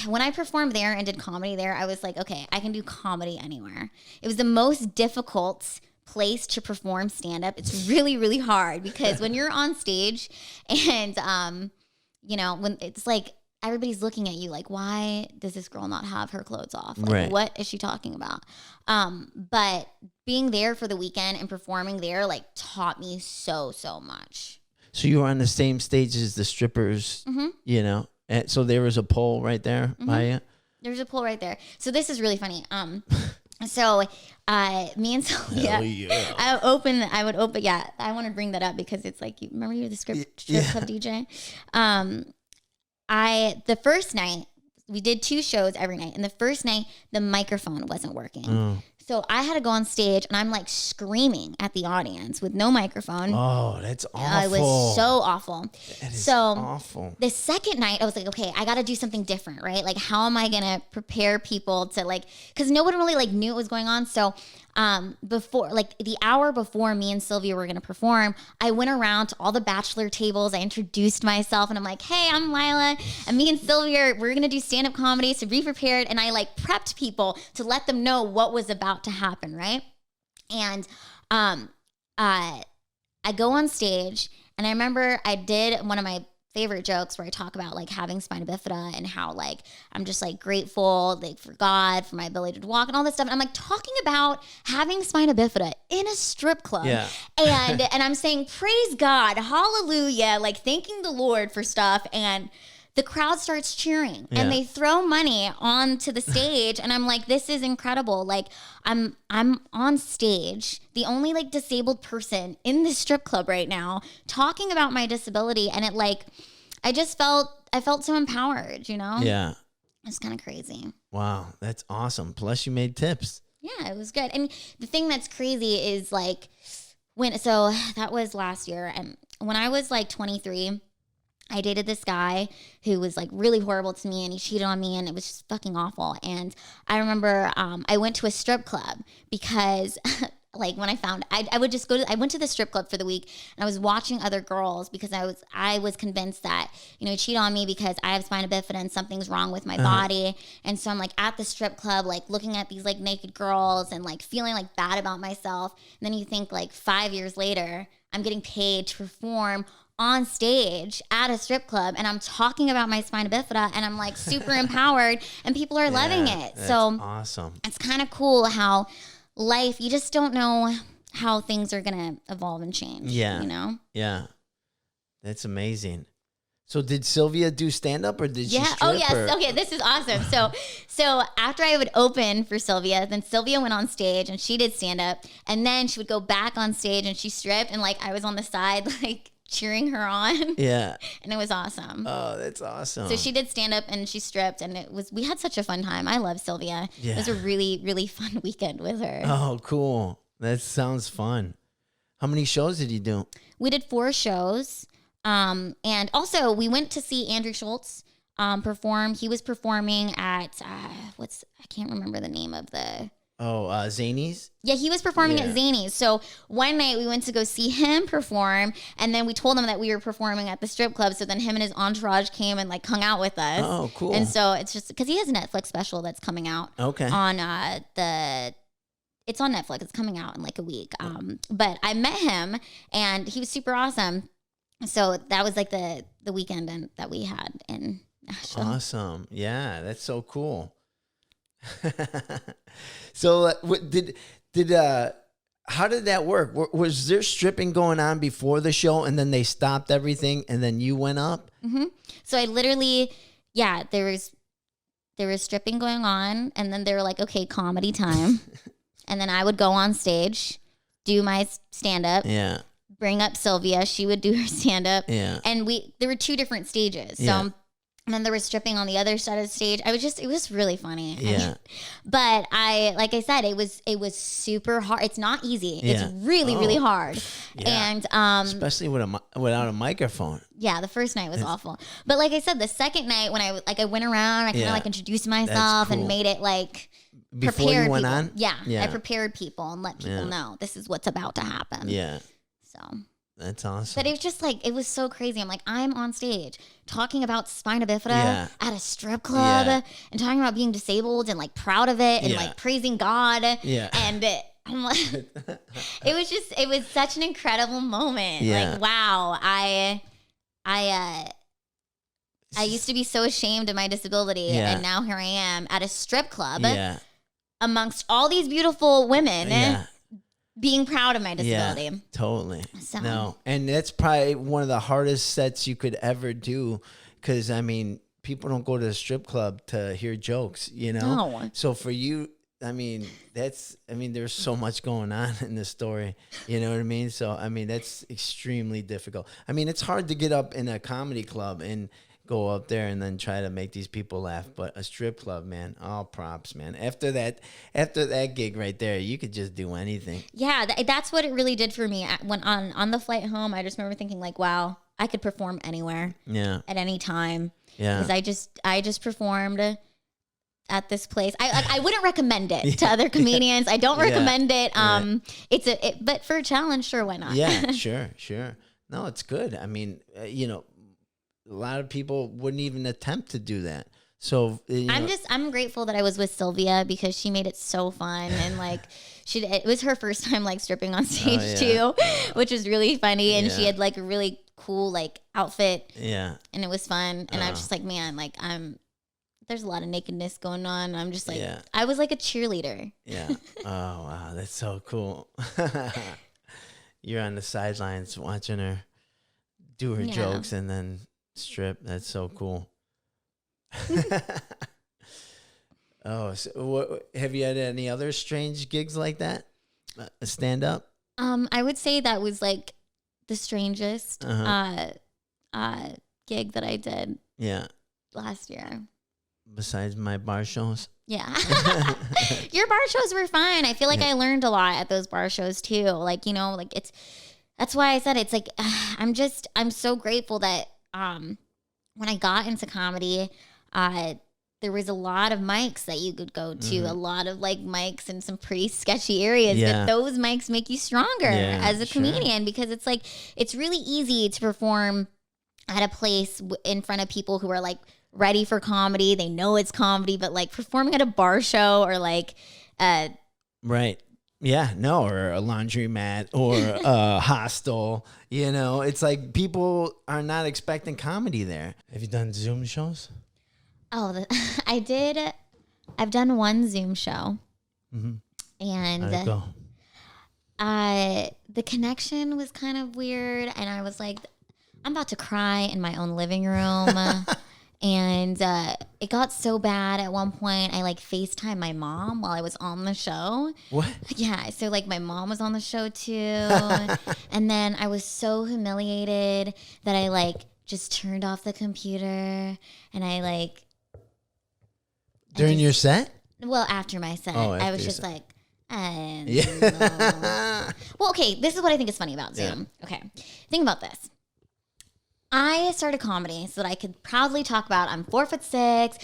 when I performed there and did comedy there, I was like, okay, I can do comedy anywhere. It was the most difficult place to perform stand-up. It's really, really hard, because when you're on stage and when it's like, everybody's looking at you like, why does this girl not have her clothes off? Like, right. What is she talking about? But being there for the weekend and performing there, like, taught me so much. So you were on the same stage as the strippers, and so there was a pole right there by you? There's a pole right there. So this is really funny. So me and Sylvia, I would open. Yeah, I want to bring that up because it's like, remember you're the strip club DJ? The first night, we did 2 shows every night. And the first night, the microphone wasn't working. Oh. So I had to go on stage and I'm like screaming at the audience with no microphone. Oh, that's awful. It was so awful. That is awful. The second night I was like, okay, I got to do something different, right? Like, how am I going to prepare people to like, cause no one really like knew what was going on. So before, like the hour before me and Sylvia were going to perform, I went around to all the Bachelor tables. I introduced myself and I'm like, hey, I'm Lila, and me and Sylvia, we're going to do stand-up comedy. So be prepared. And I like prepped people to let them know what was about to happen. Right. And, I go on stage and I remember I did one of my favorite jokes where I talk about like having Spinabifida and how like I'm just like grateful like for God for my ability to walk and all this stuff. And I'm like talking about having Spinabifida in a strip club. Yeah. and I'm saying praise God, hallelujah, like thanking the Lord for stuff. And the crowd starts cheering and they throw money onto the stage. And I'm like, this is incredible. Like I'm on stage, the only like disabled person in this strip club right now, talking about my disability. And it like, I felt so empowered, Yeah. It's kind of crazy. Wow. That's awesome. Plus you made tips. Yeah, it was good. And the thing that's crazy is like so that was last year. And when I was like 23, I dated this guy who was like really horrible to me, and he cheated on me, and it was just fucking awful. And I remember I went to a strip club because like when I found I would just I went to the strip club for the week, and I was watching other girls because I was convinced that, you know, he cheated on me because I have Spinabifida and something's wrong with my body. And so I'm like at the strip club, like looking at these like naked girls and like feeling like bad about myself. And then you think like 5 years later, I'm getting paid to perform on stage at a strip club, and I'm talking about my Spinabifida, and I'm like super empowered, and people are loving it. So awesome. It's kind of cool how life, you just don't know how things are gonna evolve and change. Yeah, you know. Yeah, that's amazing. So did Sylvia do stand up, or did she strip? Oh yes. Okay, this is awesome. So after I would open for Sylvia, then Sylvia went on stage and she did stand up, and then she would go back on stage and she stripped, and like I was on the side like cheering her on. Yeah. And it was awesome. Oh, that's awesome. So she did stand up and she stripped, and we had such a fun time. I love Sylvia. Yeah. It was a really, really fun weekend with her. Oh, cool. That sounds fun. How many shows did you do? We did 4 shows. And also we went to see Andrew Schultz perform. He was performing at I can't remember the name of the Zanies? Yeah, he was performing at Zanies. So one night we went to go see him perform, and then we told him that we were performing at the strip club. So then him and his entourage came and like hung out with us. Oh, cool. And so it's just because he has a Netflix special that's coming out. Okay. On it's on Netflix. It's coming out in like a week. But I met him, and he was super awesome. So that was like the weekend that we had in Nashville. Awesome. Yeah, that's so cool. So how did that work? Was there stripping going on before the show, and then they stopped everything, and then you went up? Mm-hmm. So I literally, there was stripping going on, and then they were like, okay, comedy time. And then I would go on stage, do my stand up. Yeah. Bring up Sylvia. She would do her stand up. Yeah. And there were 2 different stages. So, yeah. And then there was stripping on the other side of the stage. It was really funny. Yeah. But like I said, it was super hard. It's not easy. Yeah. It's really, really hard. Yeah. And, especially without a microphone. Yeah, the first night was awful. But like I said, the second night when I went around, I kind of like introduced myself cool. and made it like before prepared you went people. on. Yeah, I prepared people and let people know this is what's about to happen. Yeah. So that's awesome. But it was just like, it was so crazy. I'm like, I'm on stage talking about Spinabifida at a strip club and talking about being disabled and like proud of it and like praising God. Yeah. And I'm like, it was such an incredible moment. Yeah. Like, wow, I used to be so ashamed of my disability, and now here I am at a strip club amongst all these beautiful women being proud of my disability. Yeah, totally. So. No, and that's probably one of the hardest sets you could ever do, because I mean, people don't go to the strip club to hear jokes, you know? No. So for you, I mean, there's so much going on in this story, you know what I mean? So, I mean, that's extremely difficult. I mean, it's hard to get up in a comedy club and go up there and then try to make these people laugh, but a strip club, man, all props, man. After that gig right there, you could just do anything. Yeah, that's what it really did for me. When on the flight home, I just remember thinking like, wow, I could perform anywhere, at any time. Yeah, because I just performed at this place. I wouldn't recommend it to other comedians. I don't recommend it. But for a challenge, sure, why not? Yeah, sure. No, it's good. I mean, a lot of people wouldn't even attempt to do that. So I'm grateful that I was with Sylvia, because she made it so fun, and like it was her first time like stripping on stage too, which was really funny, and she had like a really cool like outfit, and it was fun, and I was just like, man, like there's a lot of nakedness going on. I'm just like, I was like a cheerleader. Yeah. Oh wow, that's so cool. You're on the sidelines watching her do her jokes and then strip. That's so cool. Oh, so have you had any other strange gigs like that? A stand up? I would say that was like the strangest gig that I did. Yeah. Last year. Besides my bar shows? Yeah. Your bar shows were fun. I feel like I learned a lot at those bar shows too. Like, like that's why I said it's like, I'm so grateful that when I got into comedy, there was a lot of mics that you could go to, a lot of like mics in some pretty sketchy areas, but those mics make you stronger as a comedian, because it's like, it's really easy to perform at a place in front of people who are like ready for comedy. They know it's comedy, but like performing at a bar show or like, right. Yeah, no, or a laundromat or a hostel. You know, it's like people are not expecting comedy there. Have you done Zoom shows? Oh, I did. I've done one Zoom show. Mm-hmm. And how'd it go? The connection was kind of weird. And I was like, I'm about to cry in my own living room. And it got so bad at one point, I like FaceTime my mom while I was on the show. What? Yeah, so like my mom was on the show too. And then I was so humiliated that I like just turned off the computer and I like... During your set? Well, after my set. I was just like, no. Well, okay, this is what I think is funny about Zoom. Yeah. Okay, think about this. I started comedy so that I could proudly talk about I'm 4'6",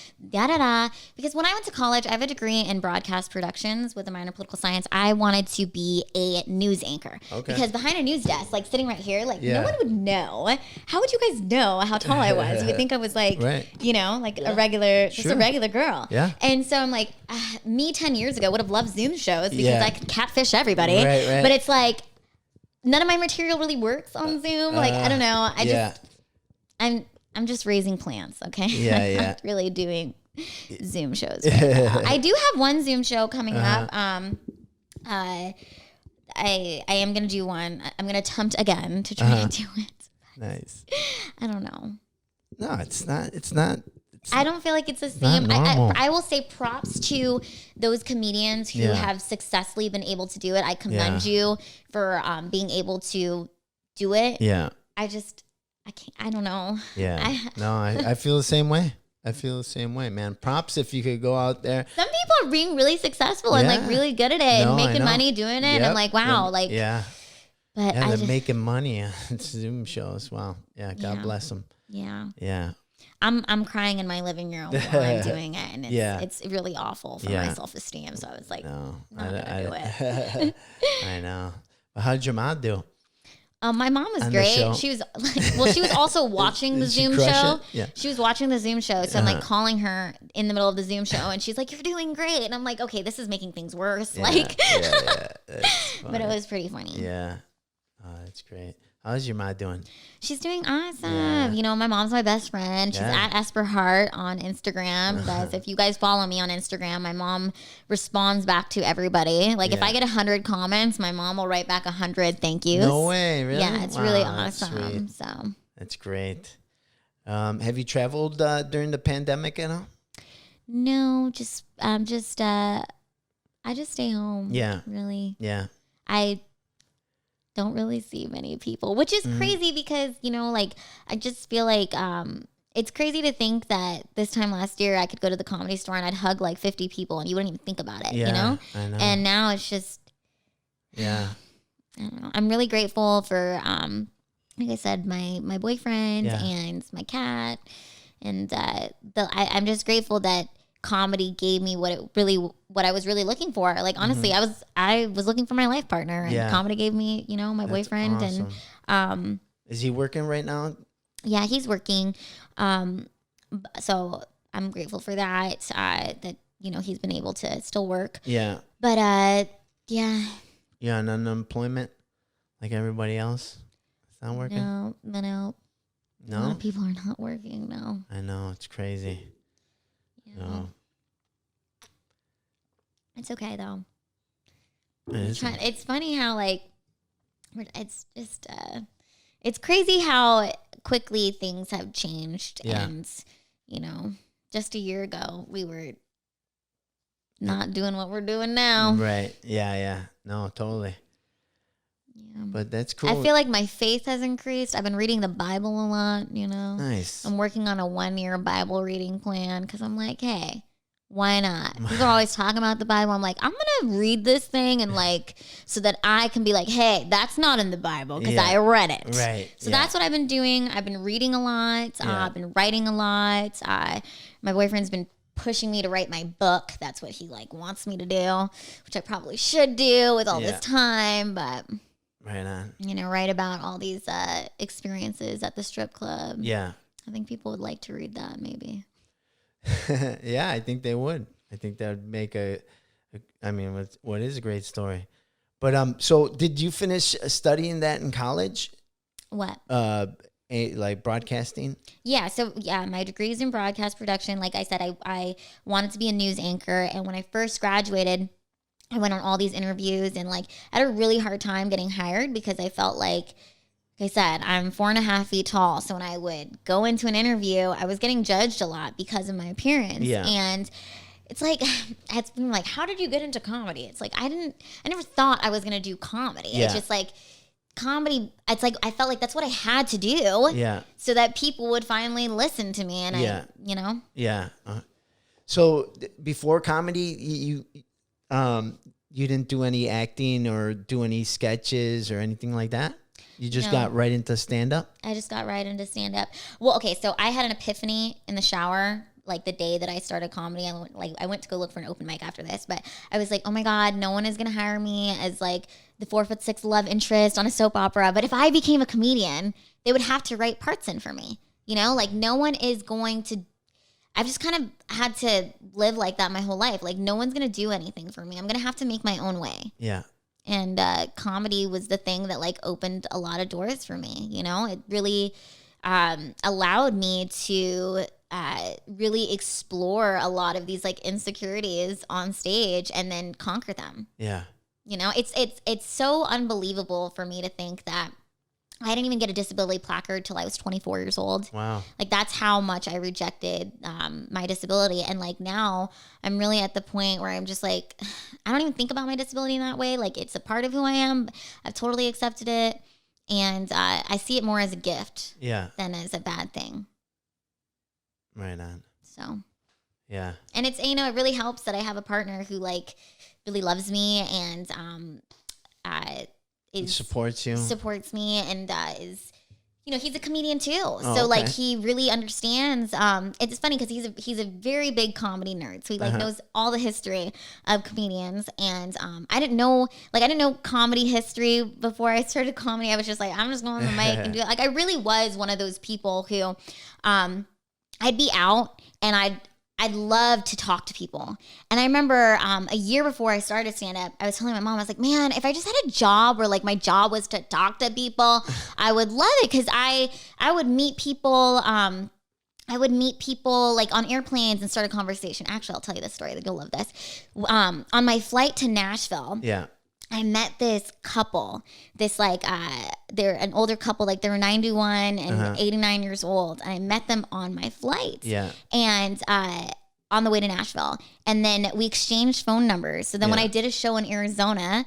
because when I went to college, I have a degree in broadcast productions with a minor in political science. I wanted to be a news anchor. Okay. Because behind a news desk, like sitting right here, like no one would know. How would you guys know how tall I was? You would think I was like, you know, like a regular, just a regular girl. Yeah. And so I'm like, me 10 years ago would have loved Zoom shows because I could catfish everybody. Right. But it's like, none of my material really works on Zoom. Like, I don't know. I'm just raising plants, okay? Yeah, I'm not really doing Zoom shows right now. I do have one Zoom show coming up. I am gonna do one. I'm gonna attempt again to try to do it. Nice. I don't know. No, it's not. I don't feel like it's the same. I will say props to those comedians who have successfully been able to do it. I commend you for being able to do it. Yeah. I can't. I don't know. Yeah. I feel the same way. Man. Props if you could go out there. Some people are being really successful and like really good at it and making money doing it and like wow, like But they're making money on Zoom shows. Wow. Yeah. God bless them. Yeah. Yeah. I'm crying in my living room while I'm doing it, and it's really awful for my self-esteem. So I was like, no, I'm not gonna do it. I know. But how did your mom do? My mom was great. She was like, well, she was also watching the Zoom show. Yeah. She was watching the Zoom show. So I'm like calling her in the middle of the Zoom show and she's like, you're doing great. And I'm like, okay, this is making things worse. But it was pretty funny. Yeah. Oh, that's great. How's your mom doing? She's doing awesome. Yeah. You know, my mom's my best friend. She's at Esper Hart on Instagram. Guys, if you guys follow me on Instagram, my mom responds back to everybody. Like if I get 100 comments, my mom will write back 100 thank yous. No way, really? Yeah, it's really awesome. So that's great. Have you traveled during the pandemic at all? No, I just stay home. Yeah. Really. Yeah. I don't really see many people, which is crazy because, you know, like, I just feel like it's crazy to think that this time last year I could go to the Comedy Store and I'd hug like 50 people and you wouldn't even think about it, you know? I know. And now it's just, I don't know. I'm really grateful for, like I said, my boyfriend and my cat. And I'm just grateful that comedy gave me what I was really looking for. Like honestly, I was looking for my life partner, and comedy gave me, you know, my boyfriend. Awesome. And is he working right now? Yeah, he's working. So I'm grateful for that. That you know he's been able to still work. Yeah. But yeah. Yeah, on unemployment like everybody else. It's not working. No. A lot of people are not working now. I know, it's crazy. No. It's okay though. It's funny how like it's just it's crazy how quickly things have changed. And you know, just a year ago we were not doing what we're doing now. Right. Yeah. No, totally. Yeah. But that's cool. I feel like my faith has increased. I've been reading the Bible a lot, you know. Nice. I'm working on a 1-year Bible reading plan because I'm like, hey, Why not? People are always talking about the Bible. I'm like, I'm going to read this thing and like, so that I can be like, hey, that's not in the Bible because I read it. Right. So that's what I've been doing. I've been reading a lot. I've been writing a lot. My boyfriend's been pushing me to write my book. That's what he like wants me to do, which I probably should do with all this time, but right on. You know, write about all these experiences at the strip club. Yeah. I think people would like to read that maybe. Yeah, I think they would. I think that would make what is a great story. But so did you finish studying that in college? What? Like broadcasting? Yeah. So my degree is in broadcast production. Like I said, I wanted to be a news anchor, and when I first graduated, I went on all these interviews and like I had a really hard time getting hired because I felt like I said, I'm 4.5 feet tall. So when I would go into an interview, I was getting judged a lot because of my appearance. Yeah. And it's like, it's been like, how did you get into comedy? It's like, I never thought I was going to do comedy. Yeah. It's just like comedy. It's like, I felt like that's what I had to do. Yeah. So that people would finally listen to me. And Yeah. So before comedy, you didn't do any acting or do any sketches or anything like that? You just got right into stand-up? I just got right into stand-up. Well, okay, so I had an epiphany in the shower, like the day that I started comedy. I went to go look for an open mic after this, but I was like, oh my God, no one is going to hire me as like the 4'6" love interest on a soap opera. But if I became a comedian, they would have to write parts in for me. You know, like no one is going to, I've just kind of had to live like that my whole life. Like no one's going to do anything for me. I'm going to have to make my own way. Yeah. And comedy was the thing that like opened a lot of doors for me. You know, it really allowed me to really explore a lot of these like insecurities on stage and then conquer them. Yeah. You know, it's so unbelievable for me to think that I didn't even get a disability placard till I was 24 years old. Wow. Like that's how much I rejected my disability. And like now I'm really at the point where I'm just like, I don't even think about my disability in that way. Like it's a part of who I am. I've totally accepted it. And I see it more as a gift than as a bad thing. Right on. So. Yeah. And it's, you know, it really helps that I have a partner who like really loves me and supports me and is, you know, he's a comedian too. So like he really understands. It's funny because he's a very big comedy nerd. So he like knows all the history of comedians. And I didn't know comedy history before I started comedy. I was just like, I'm just going on the mic and do it. Like I really was one of those people who I'd be out and I'd love to talk to people. And I remember a year before I started stand-up, I was telling my mom, I was like, man, if I just had a job where like my job was to talk to people, I would love it. Because I would meet people, like on airplanes and start a conversation. Actually, I'll tell you this story. You'll love this. On my flight to Nashville, I met this couple, they're an older couple, like they were 91 and 89 years old. And I met them on my flight. Yeah. And on the way to Nashville. And then we exchanged phone numbers. So then when I did a show in Arizona,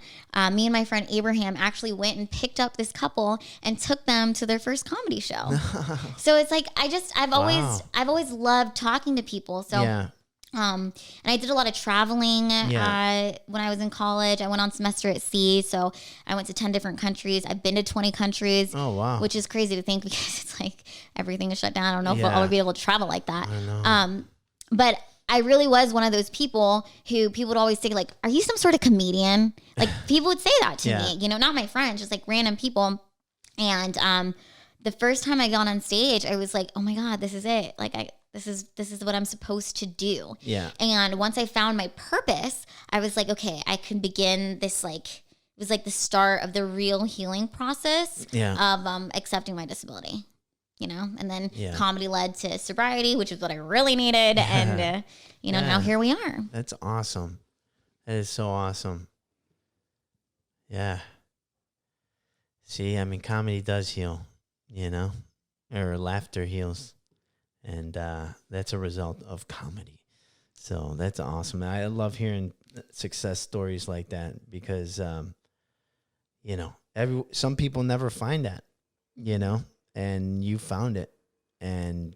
me and my friend Abraham actually went and picked up this couple and took them to their first comedy show. So it's like, I've always loved talking to people. So and I did a lot of traveling when I was in college. I went on semester at sea, so I went to 10 different countries. I've been to 20 countries. Oh wow! Which is crazy to think because it's like everything is shut down. I don't know if I'll ever be able to travel like that. I know. But I really was one of those people who people would always say like, "Are you some sort of comedian?" Like people would say that to me. You know, not my friends, just like random people. And the first time I got on stage, I was like, "Oh my God, this is it!" Like This is what I'm supposed to do. Yeah. And once I found my purpose, I was like, okay, I can begin this like, it was like the start of the real healing process of accepting my disability, you know? And then comedy led to sobriety, which is what I really needed. And, now here we are. That's awesome. That is so awesome. Yeah. See, I mean, comedy does heal, you know, or laughter heals. And that's a result of comedy. So that's awesome. I love hearing success stories like that because, some people never find that, and you found it. And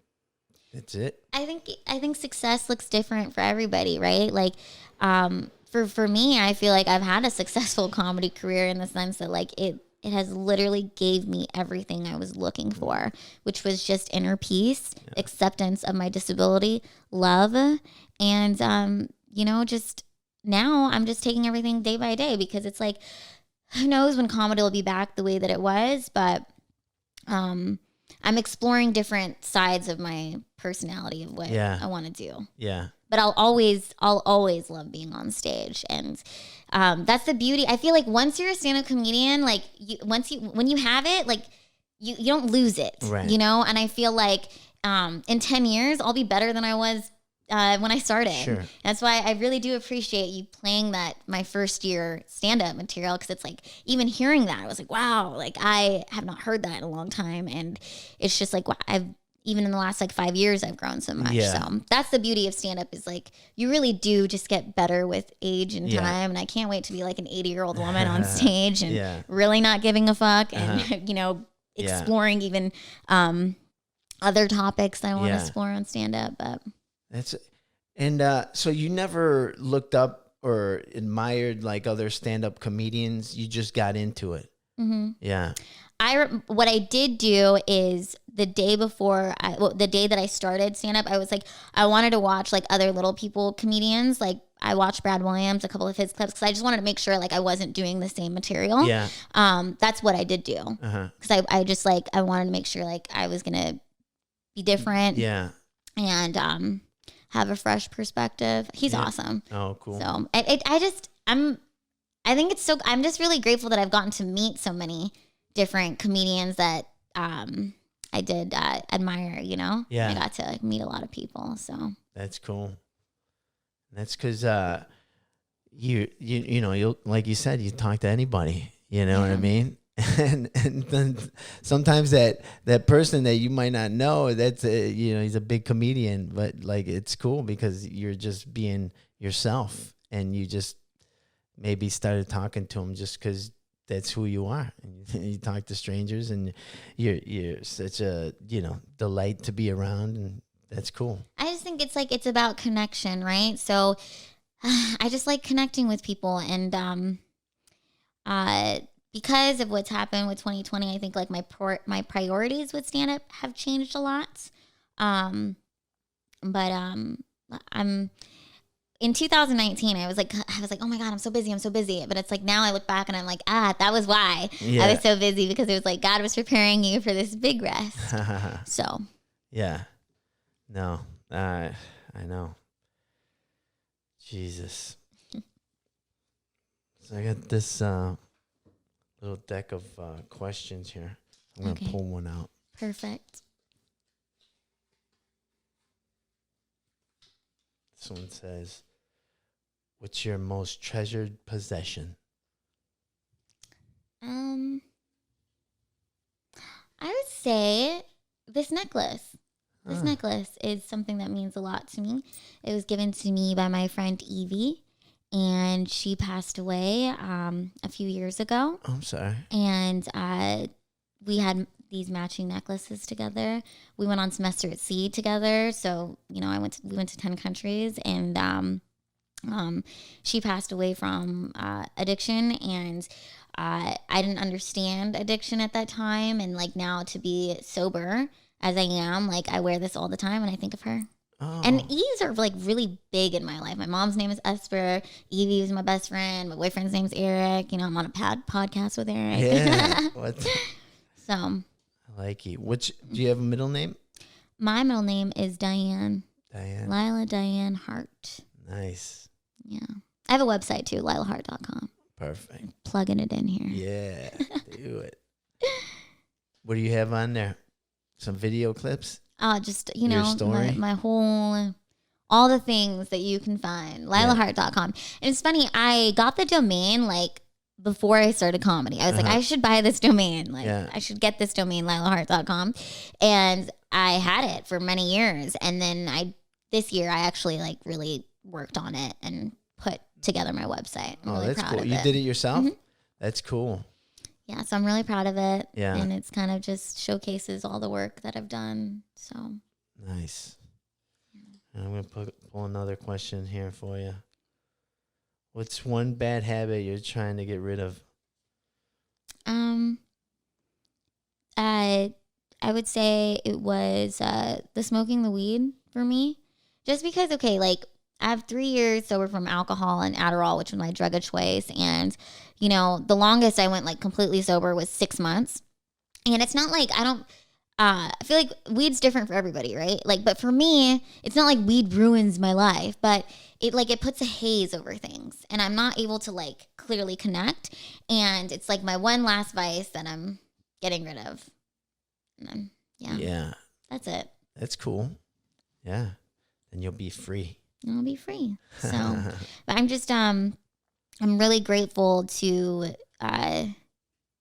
That's it. I think success looks different for everybody, right? Like, for me, I feel like I've had a successful comedy career in the sense that like it has literally gave me everything I was looking for, which was just inner peace, acceptance of my disability, love, and just now I'm just taking everything day by day, because it's like, who knows when comedy will be back the way that it was, but I'm exploring different sides of my personality of what I want to do. Yeah. But I'll always love being on stage, and that's the beauty. I feel like once you're a stand-up comedian, like when you have it, like you don't lose it, right? And I feel like in 10 years I'll be better than I was when I started. Sure. That's why I really do appreciate you playing that my first year stand-up material, because it's like, even hearing that, I was like, wow, like I have not heard that in a long time, and it's just like, even in the last like 5 years I've grown so much. So that's the beauty of stand-up, is like you really do just get better with age and time, and I can't wait to be like an 80-year-old woman on stage and really not giving a fuck, and exploring even other topics I want to explore on stand-up. But so you never looked up or admired like other stand-up comedians? You just got into it. Mm-hmm. Yeah. What I did do is the day that I started stand-up, I was like, I wanted to watch like other little people comedians. Like I watched Brad Williams, a couple of his clips, because I just wanted to make sure like I wasn't doing the same material. Yeah. That's what I did do. Because I just like, I wanted to make sure like I was going to be different. Yeah. And have a fresh perspective. He's awesome. Oh, cool. So I'm just really grateful that I've gotten to meet so many different comedians that I did admire, Yeah. I got to like meet a lot of people. So that's cool. That's because you'll, like you said, you talk to anybody, what I mean? And then sometimes that person that you might not know, that's he's a big comedian, but like it's cool because you're just being yourself, and you just maybe started talking to him just because that's who you are, and you talk to strangers, and you're such a delight to be around, and that's cool. I just think it's about connection, right? So I just like connecting with people, and because of what's happened with 2020, I think like my priorities with stand-up have changed a lot. I'm in 2019. I was like, oh my God, I'm so busy. But it's like now I look back and I'm like, that was why I was so busy, because it was like God was preparing you for this big rest. So yeah, no, I know. Jesus. So I got this little deck of questions here. I'm going to pull one out. Perfect. This one says, what's your most treasured possession? I would say this necklace. This necklace is something that means a lot to me. It was given to me by my friend Evie, and she passed away a few years ago. I'm sorry. And we had these matching necklaces together. We went on semester at sea together. So, we went to 10 countries, and she passed away from addiction, and I didn't understand addiction at that time. And like now, to be sober as I am, like I wear this all the time and I think of her. Oh. And E's are like really big in my life. My mom's name is Esper. Evie is my best friend. My boyfriend's name's Eric. I'm on a podcast with Eric. Yeah. What? So. I like you. Do you have a middle name? My middle name is Diane. Lila Diane Hart. Nice. Yeah. I have a website too, lilahart.com. Perfect. Plugging it in here. Yeah. Do it. What do you have on there? Some video clips? Just, my whole, all the things that you can find. lilahart.com. And it's funny, I got the domain like before I started comedy. I was like, I should buy this domain. Like, I should get this domain, lilahart.com. And I had it for many years. And then this year I actually like really worked on it and put together my website. I'm really that's proud cool. of You it. did it yourself? Mm-hmm. That's cool. Yeah, so I'm really proud of it. Yeah. And it's kind of just showcases all the work that I've done. So nice. I'm going to pull another question here for you. What's one bad habit you're trying to get rid of? I would say it was the smoking the weed for me. Just because, okay, like I have 3 years sober from alcohol and Adderall, which was my drug of choice. And, you know, the longest I went like completely sober was 6 months. And it's not like I feel like weed's different for everybody, right? Like, but for me, it's not like weed ruins my life, but it puts a haze over things and I'm not able to like clearly connect. And it's like my one last vice that I'm getting rid of. And then, Yeah. That's it. That's cool. Yeah. And you'll be free. I'll be free. So, but I'm just, I'm really grateful to, I'm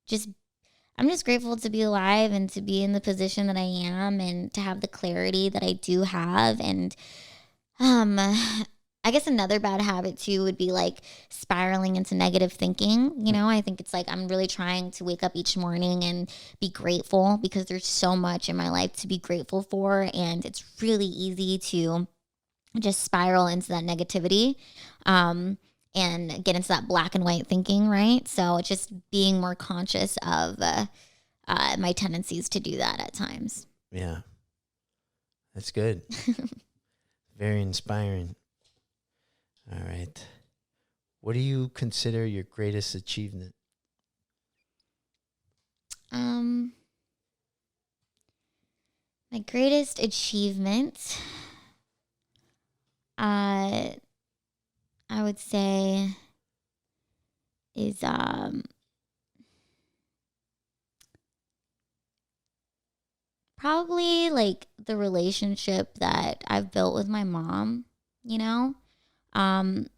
just grateful to be alive and to be in the position that I am and to have the clarity that I do have. And, I guess another bad habit too would be like spiraling into negative thinking. You know, I think it's like I'm really trying to wake up each morning and be grateful because there's so much in my life to be grateful for. And it's really easy to just spiral into that negativity and get into that black and white thinking, right? So it's just being more conscious of my tendencies to do that at times. Yeah. That's good. Very inspiring. All right. What do you consider your greatest achievement? My greatest achievement, I would say, is probably like the relationship that I've built with my mom, you know? And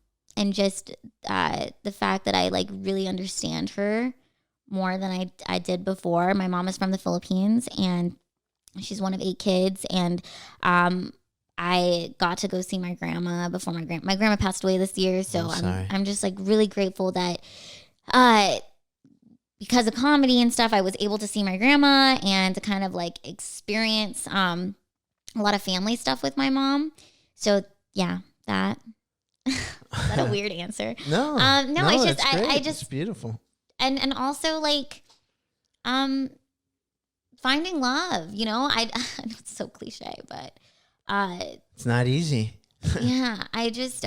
just the fact that I like really understand her more than I did before. My mom is from the Philippines and she's one of 8 kids. And I got to go see my grandma before my grandma passed away this year. So I'm just like really grateful that because of comedy and stuff, I was able to see my grandma and to kind of like experience a lot of family stuff with my mom. So yeah, that. Is that a weird answer? No, it's just I it's just beautiful. And also like finding love, you know. I know it's so cliche, but it's not easy. Yeah, I just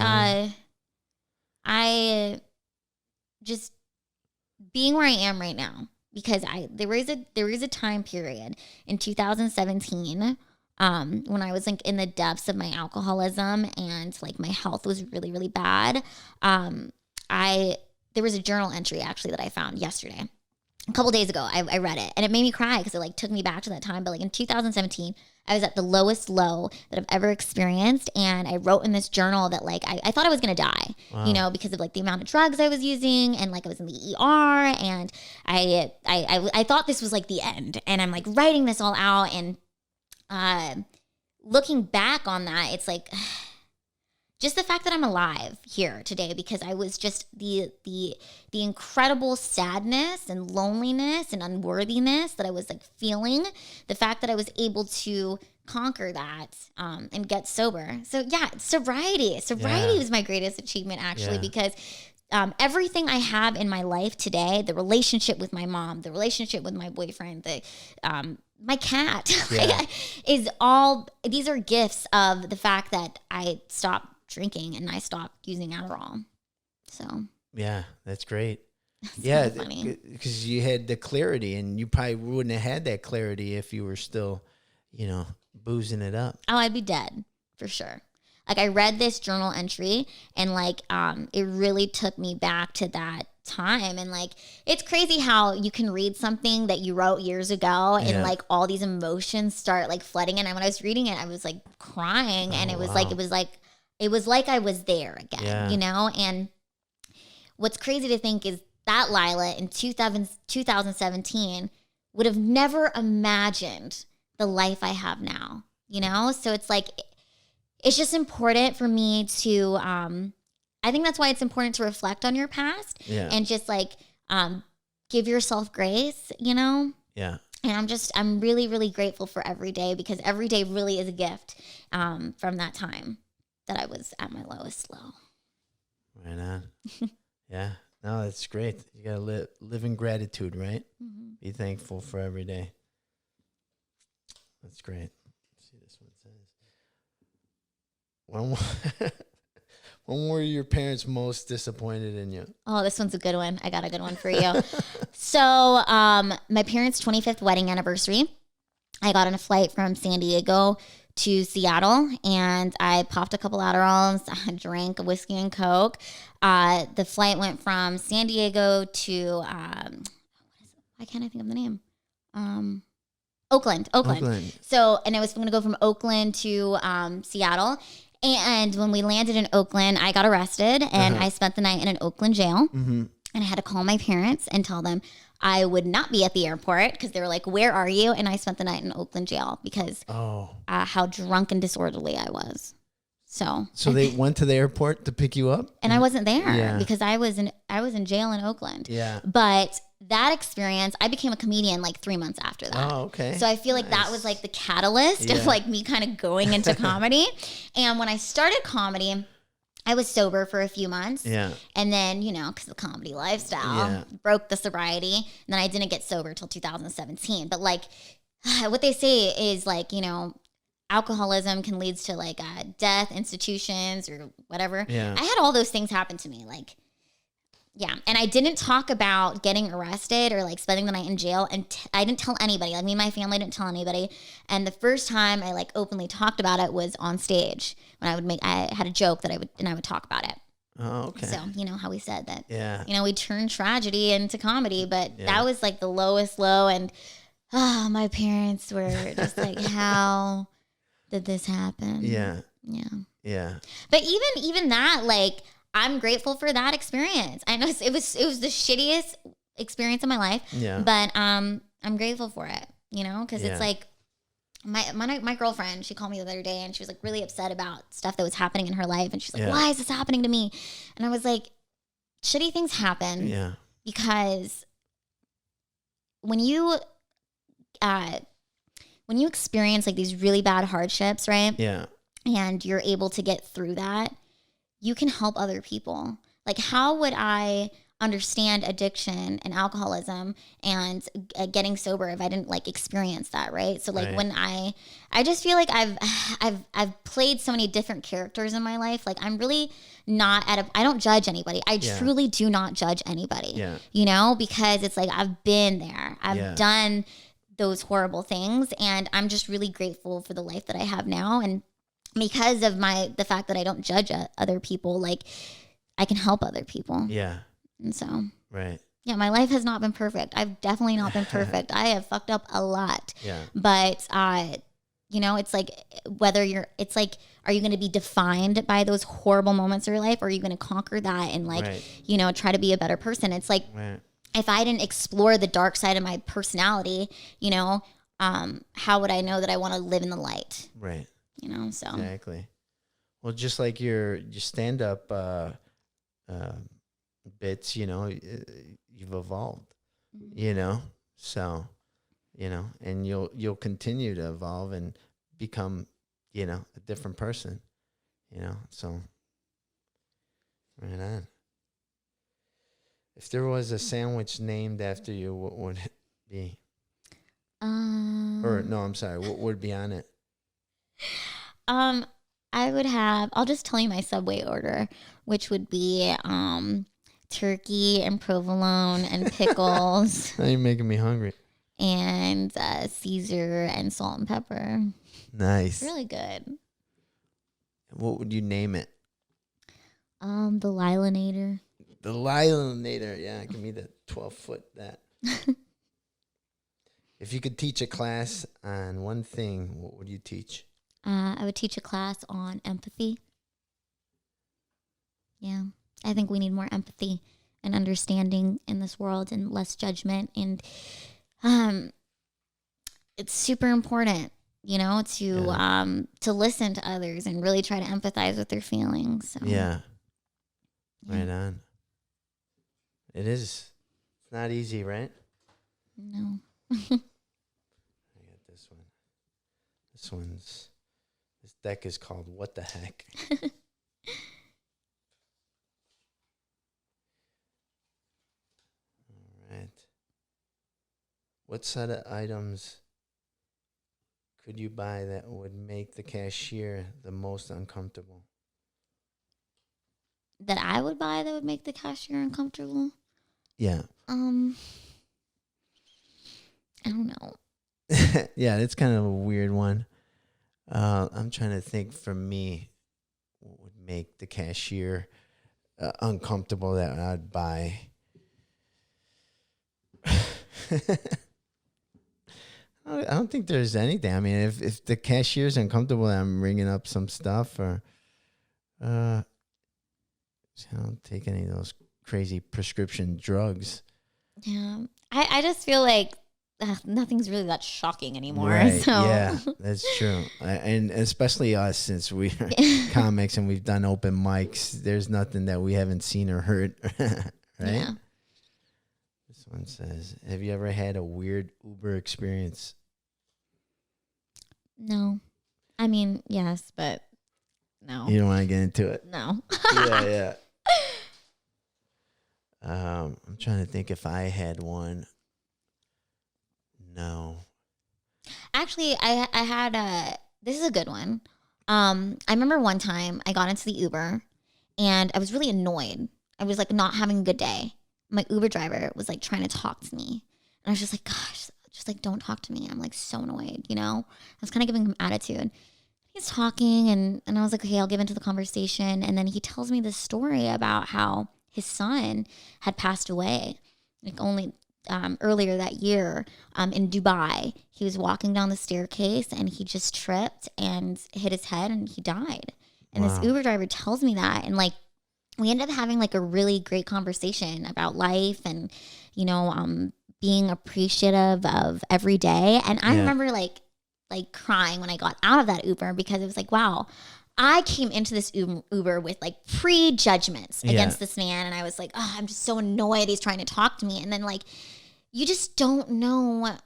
just being where I am right now because there was a time period in 2017 when I was like in the depths of my alcoholism and like my health was really, really bad. There was a journal entry actually that I found yesterday. A couple days ago, I read it and it made me cry because it like took me back to that time. But like in 2017, I was at the lowest low that I've ever experienced. And I wrote in this journal that like, I thought I was going to die, you know, because of like the amount of drugs I was using and like I was in the ER and I thought this was like the end. And I'm like writing this all out and looking back on that, it's like just the fact that I'm alive here today because I was just the incredible sadness and loneliness and unworthiness that I was like feeling, the fact that I was able to conquer that and get sober. So yeah, sobriety was my greatest achievement actually because everything I have in my life today, the relationship with my mom, the relationship with my boyfriend, my cat, these are gifts of the fact that I stopped drinking and I stopped using Adderall. So yeah, that's great. That's funny because you had the clarity, and you probably wouldn't have had that clarity if you were still, you know, boozing it up. Oh, I'd be dead for sure. Like I read this journal entry and like it really took me back to that time. And like it's crazy how you can read something that you wrote years ago and like all these emotions start like flooding in. And when I was reading it, I was like crying and it was like I was there again, you know? And what's crazy to think is that Lila in 2017 would have never imagined the life I have now, you know? So it's like, it's just important for me to, I think that's why it's important to reflect on your past and just like give yourself grace, you know? Yeah. And I'm really, really grateful for every day, because every day really is a gift from that time that I was at my lowest low. Right on. Yeah. No, that's great. You got to live in gratitude, right? Mm-hmm. Be thankful for every day. That's great. Let's see, this one says, when were your parents most disappointed in you? Oh, this one's a good one. I got a good one for you. So my parents' 25th wedding anniversary, I got on a flight from San Diego to Seattle, and I popped a couple Adderalls. I drank a whiskey and Coke. The flight went from San Diego to, why can't I think of the name? Oakland. So, and I was going to go from Oakland to Seattle. And when we landed in Oakland, I got arrested, and I spent the night in an Oakland jail. Mm-hmm. And I had to call my parents and tell them I would not be at the airport, because they were like, "Where are you?" And I spent the night in Oakland jail because how drunk and disorderly I was. So they went to the airport to pick you up, and I wasn't there because I was in jail in Oakland. Yeah, but that experience, I became a comedian like 3 months after that. Oh, okay. So I feel like that was like the catalyst of like me kind of going into comedy. And when I started comedy, I was sober for a few months. Yeah. And then, because the comedy lifestyle broke the sobriety. And then I didn't get sober till 2017. But like what they say is like, alcoholism can lead to like death, institutions, or whatever. Yeah. I had all those things happen to me. Like, yeah. And I didn't talk about getting arrested or like spending the night in jail. And I didn't tell anybody. Like me and my family didn't tell anybody. And the first time I like openly talked about it was on stage when I had a joke that I would talk about it. Oh, okay. So, how we said that, we turned tragedy into comedy, but that was like the lowest low. And my parents were just like, how did this happen? Yeah. Yeah. Yeah. But even that, like, I'm grateful for that experience. I know it was the shittiest experience of my life. Yeah. But I'm grateful for it, because it's like my girlfriend, she called me the other day, and she was like really upset about stuff that was happening in her life, and she's like, "Why is this happening to me?" And I was like, shitty things happen. Yeah. Because when you experience like these really bad hardships, right? Yeah. And you're able to get through that, you can help other people. Like, how would I understand addiction and alcoholism and getting sober if I didn't like experience that, right? So like when I just feel like I've played so many different characters in my life. Like I'm really not I don't judge anybody. I truly do not judge anybody. Yeah. Because it's like I've been there. I've done those horrible things, and I'm just really grateful for the life that I have now. And because of the fact that I don't judge other people, like I can help other people. Yeah. And so, right. Yeah, my life has not been perfect. I've definitely not been perfect. I have fucked up a lot. Yeah. But, it's like are you going to be defined by those horrible moments of your life, or are you going to conquer that and try to be a better person? It's like, if I didn't explore the dark side of my personality, how would I know that I want to live in the light? Right. So. Exactly. Well, just like your stand-up bits, you've evolved, so, and you'll continue to evolve and become, a different person, so right on. If there was a sandwich named after you, what would it be? Or no, I'm sorry, what would be on it? I would have, I'll just tell you my Subway order, which would be turkey and provolone and pickles. Now you're making me hungry. And Caesar and salt and pepper. Nice. Really good. What would you name it? The Lilanator. The Lilanator. Yeah, give me the 12-foot that. If you could teach a class on one thing, what would you teach? I would teach a class on empathy. Yeah. I think we need more empathy and understanding in this world, and less judgment. And it's super important, to listen to others and really try to empathize with their feelings. So. Yeah. Right on. It is. It's not easy, right? No. This deck is called What the Heck? All right. What set of items could you buy that would make the cashier the most uncomfortable? That I would buy that would make the cashier uncomfortable? Yeah. I don't know. Yeah, it's kind of a weird one. I'm trying to think for me what would make the cashier uncomfortable that I'd buy. I don't think there's anything. I mean, if the cashier's uncomfortable, I'm ringing up some stuff, or I don't take any of those crazy prescription drugs. Yeah. I just feel like nothing's really that shocking anymore. Right. So. Yeah, that's true. And especially us, since we're comics and we've done open mics, there's nothing that we haven't seen or heard. Right? Yeah. This one says, have you ever had a weird Uber experience? No. I mean, yes, but no. You don't want to get into it? No. Yeah. I'm trying to think if I had one. No. Actually, I had this is a good one. I remember one time I got into the Uber and I was really annoyed. I was like not having a good day. My Uber driver was like trying to talk to me. And I was just like, gosh, just like don't talk to me. I'm like so annoyed, you know? I was kind of giving him attitude. He's talking and I was like, okay, I'll give into the conversation. And then he tells me this story about how his son had passed away like only earlier that year in Dubai. He was walking down the staircase and he just tripped and hit his head and he died. And Wow. this Uber driver tells me that. And like, we ended up having like a really great conversation about life and, you know, being appreciative of every day. And I remember like crying when I got out of that Uber because it was like, wow, I came into this Uber with like prejudgments against this man. And I was like, oh, I'm just so annoyed he's trying to talk to me. And then like, you just don't know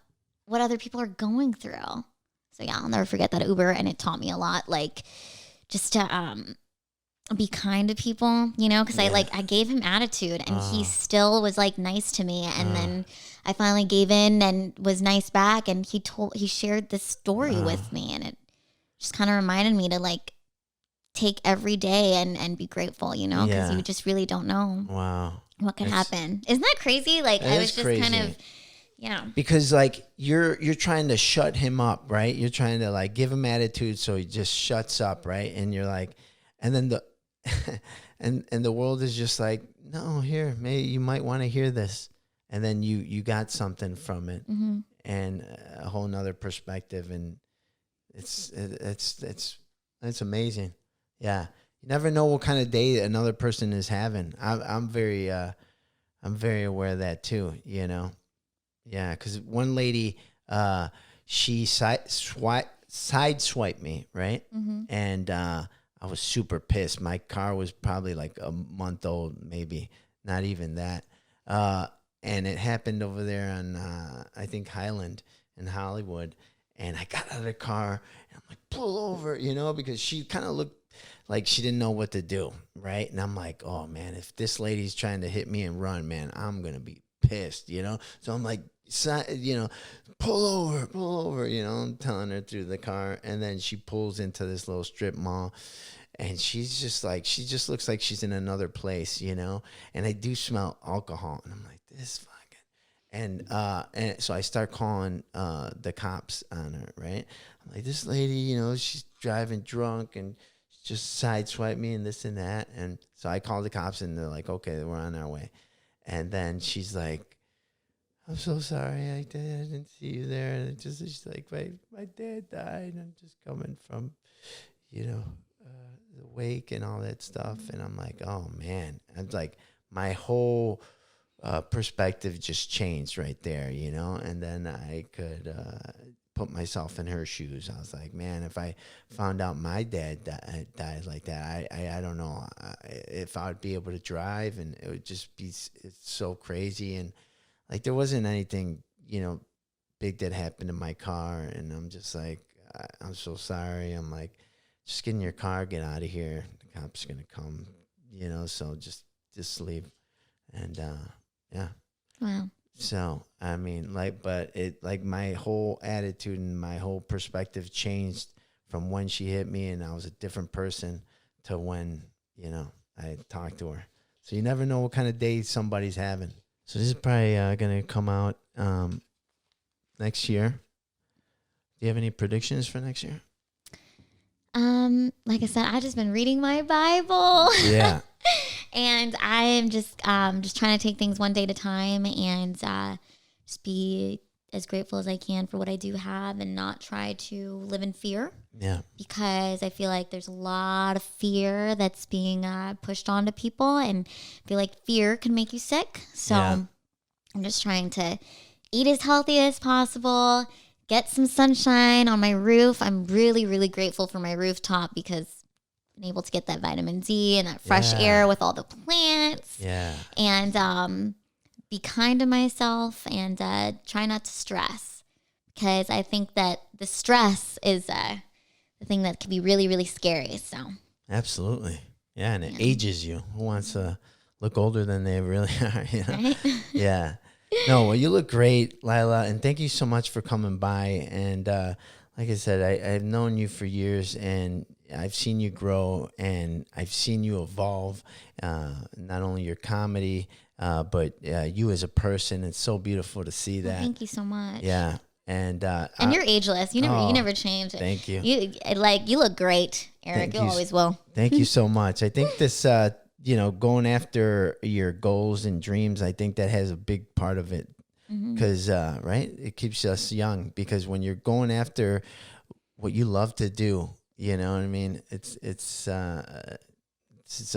what other people are going through. So yeah, I'll never forget that Uber. And it taught me a lot, like just to be kind to people, you know, because I gave him attitude and he still was like nice to me. And then I finally gave in and was nice back. And he shared this story with me. And it just kind of reminded me to like take every day and be grateful, you know, because you just really don't know. Wow. What could happen? Isn't that crazy? Like I was just crazy. kind of, yeah. Because like you're trying to shut him up, right? You're trying to like give him attitude so he just shuts up, right? And you're like, and then and the world is just like, no, here, maybe you might want to hear this, and then you got something from it, and a whole nother perspective, and it's amazing. Yeah. You never know what kind of day another person is having. I'm very aware of that too, you know? Yeah. Cause one lady, she sideswiped me. Right. And, I was super pissed. My car was probably like a month old, maybe not even that. And it happened over there on, I think Highland in Hollywood. And I got out of the car and I'm like, pull over, you know, because she kind of looked like she didn't know what to do, right? And I'm like, oh, man, if this lady's trying to hit me and run, man, I'm going to be pissed, you know? So I'm like, you know, pull over, you know? I'm telling her through the car. And then she pulls into this little strip mall. And she's just like, she just looks like she's in another place, you know? And I do smell alcohol. And I'm like, this fucking. And so I start calling the cops on her, right? I'm like, this lady, you know, she's driving drunk and just sideswipe me and this and that. And so I called the cops and they're like, okay, we're on our way. And then she's like, I'm so sorry. I didn't see you there. And she's like, my dad died. I'm just coming from, you know, the wake and all that stuff. And I'm like, oh man. I'm like, my whole perspective just changed right there, you know? And then I could put myself in her shoes. I was like, man, if I found out my dad died like that, I don't know if I would be able to drive, and it would just be, it's so crazy. And like, there wasn't anything, you know, big that happened in my car. And I'm just like, I'm so sorry. I'm like, just get in your car, get out of here. The cop's going to come, so just leave. And, yeah. Wow. So, I mean, but my whole attitude and my whole perspective changed from when she hit me and I was a different person to when, I talked to her. So you never know what kind of day somebody's having. So this is probably going to come out next year. Do you have any predictions for next year? Like I said, I've just been reading my Bible. Yeah. And I'm just trying to take things one day at a time and just be as grateful as I can for what I do have and not try to live in fear. Yeah. Because I feel like there's a lot of fear that's being pushed onto people, and I feel like fear can make you sick. So I'm just trying to eat as healthy as possible, get some sunshine on my roof. I'm really, really grateful for my rooftop because I'm able to get that vitamin D and that fresh air with all the plants. Yeah. And be kind to myself and try not to stress, because I think that the stress is the thing that can be really, really scary. So absolutely. Yeah, and it ages you. Who wants to look older than they really are? Right? Yeah. No, well, you look great, Lila, and thank you so much for coming by. And like I said, I've known you for years, and I've seen you grow, and I've seen you evolve, not only your comedy, but you as a person. It's so beautiful to see that. Thank you so much. Yeah. And you're ageless. You never change. Thank you. You look great, Eric. You always will. Thank you so much. I think this, going after your goals and dreams, I think that has a big part of it. Because, right, it keeps us young. Because when you're going after what you love to do, you know what I mean? It's a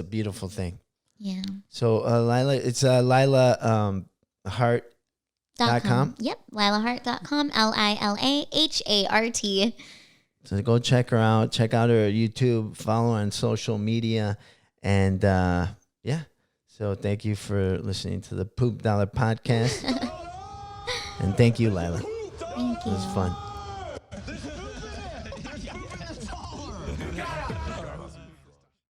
beautiful thing. Yeah. So, Lila, it's Lila Hart.com. Yep, LilaHart.com. LILAHART. So go check her out. Check out her YouTube. Follow her on social media. And, yeah. So thank you for listening to the Poop Dollar Podcast. And thank you, Lila. Thank you. It was fun.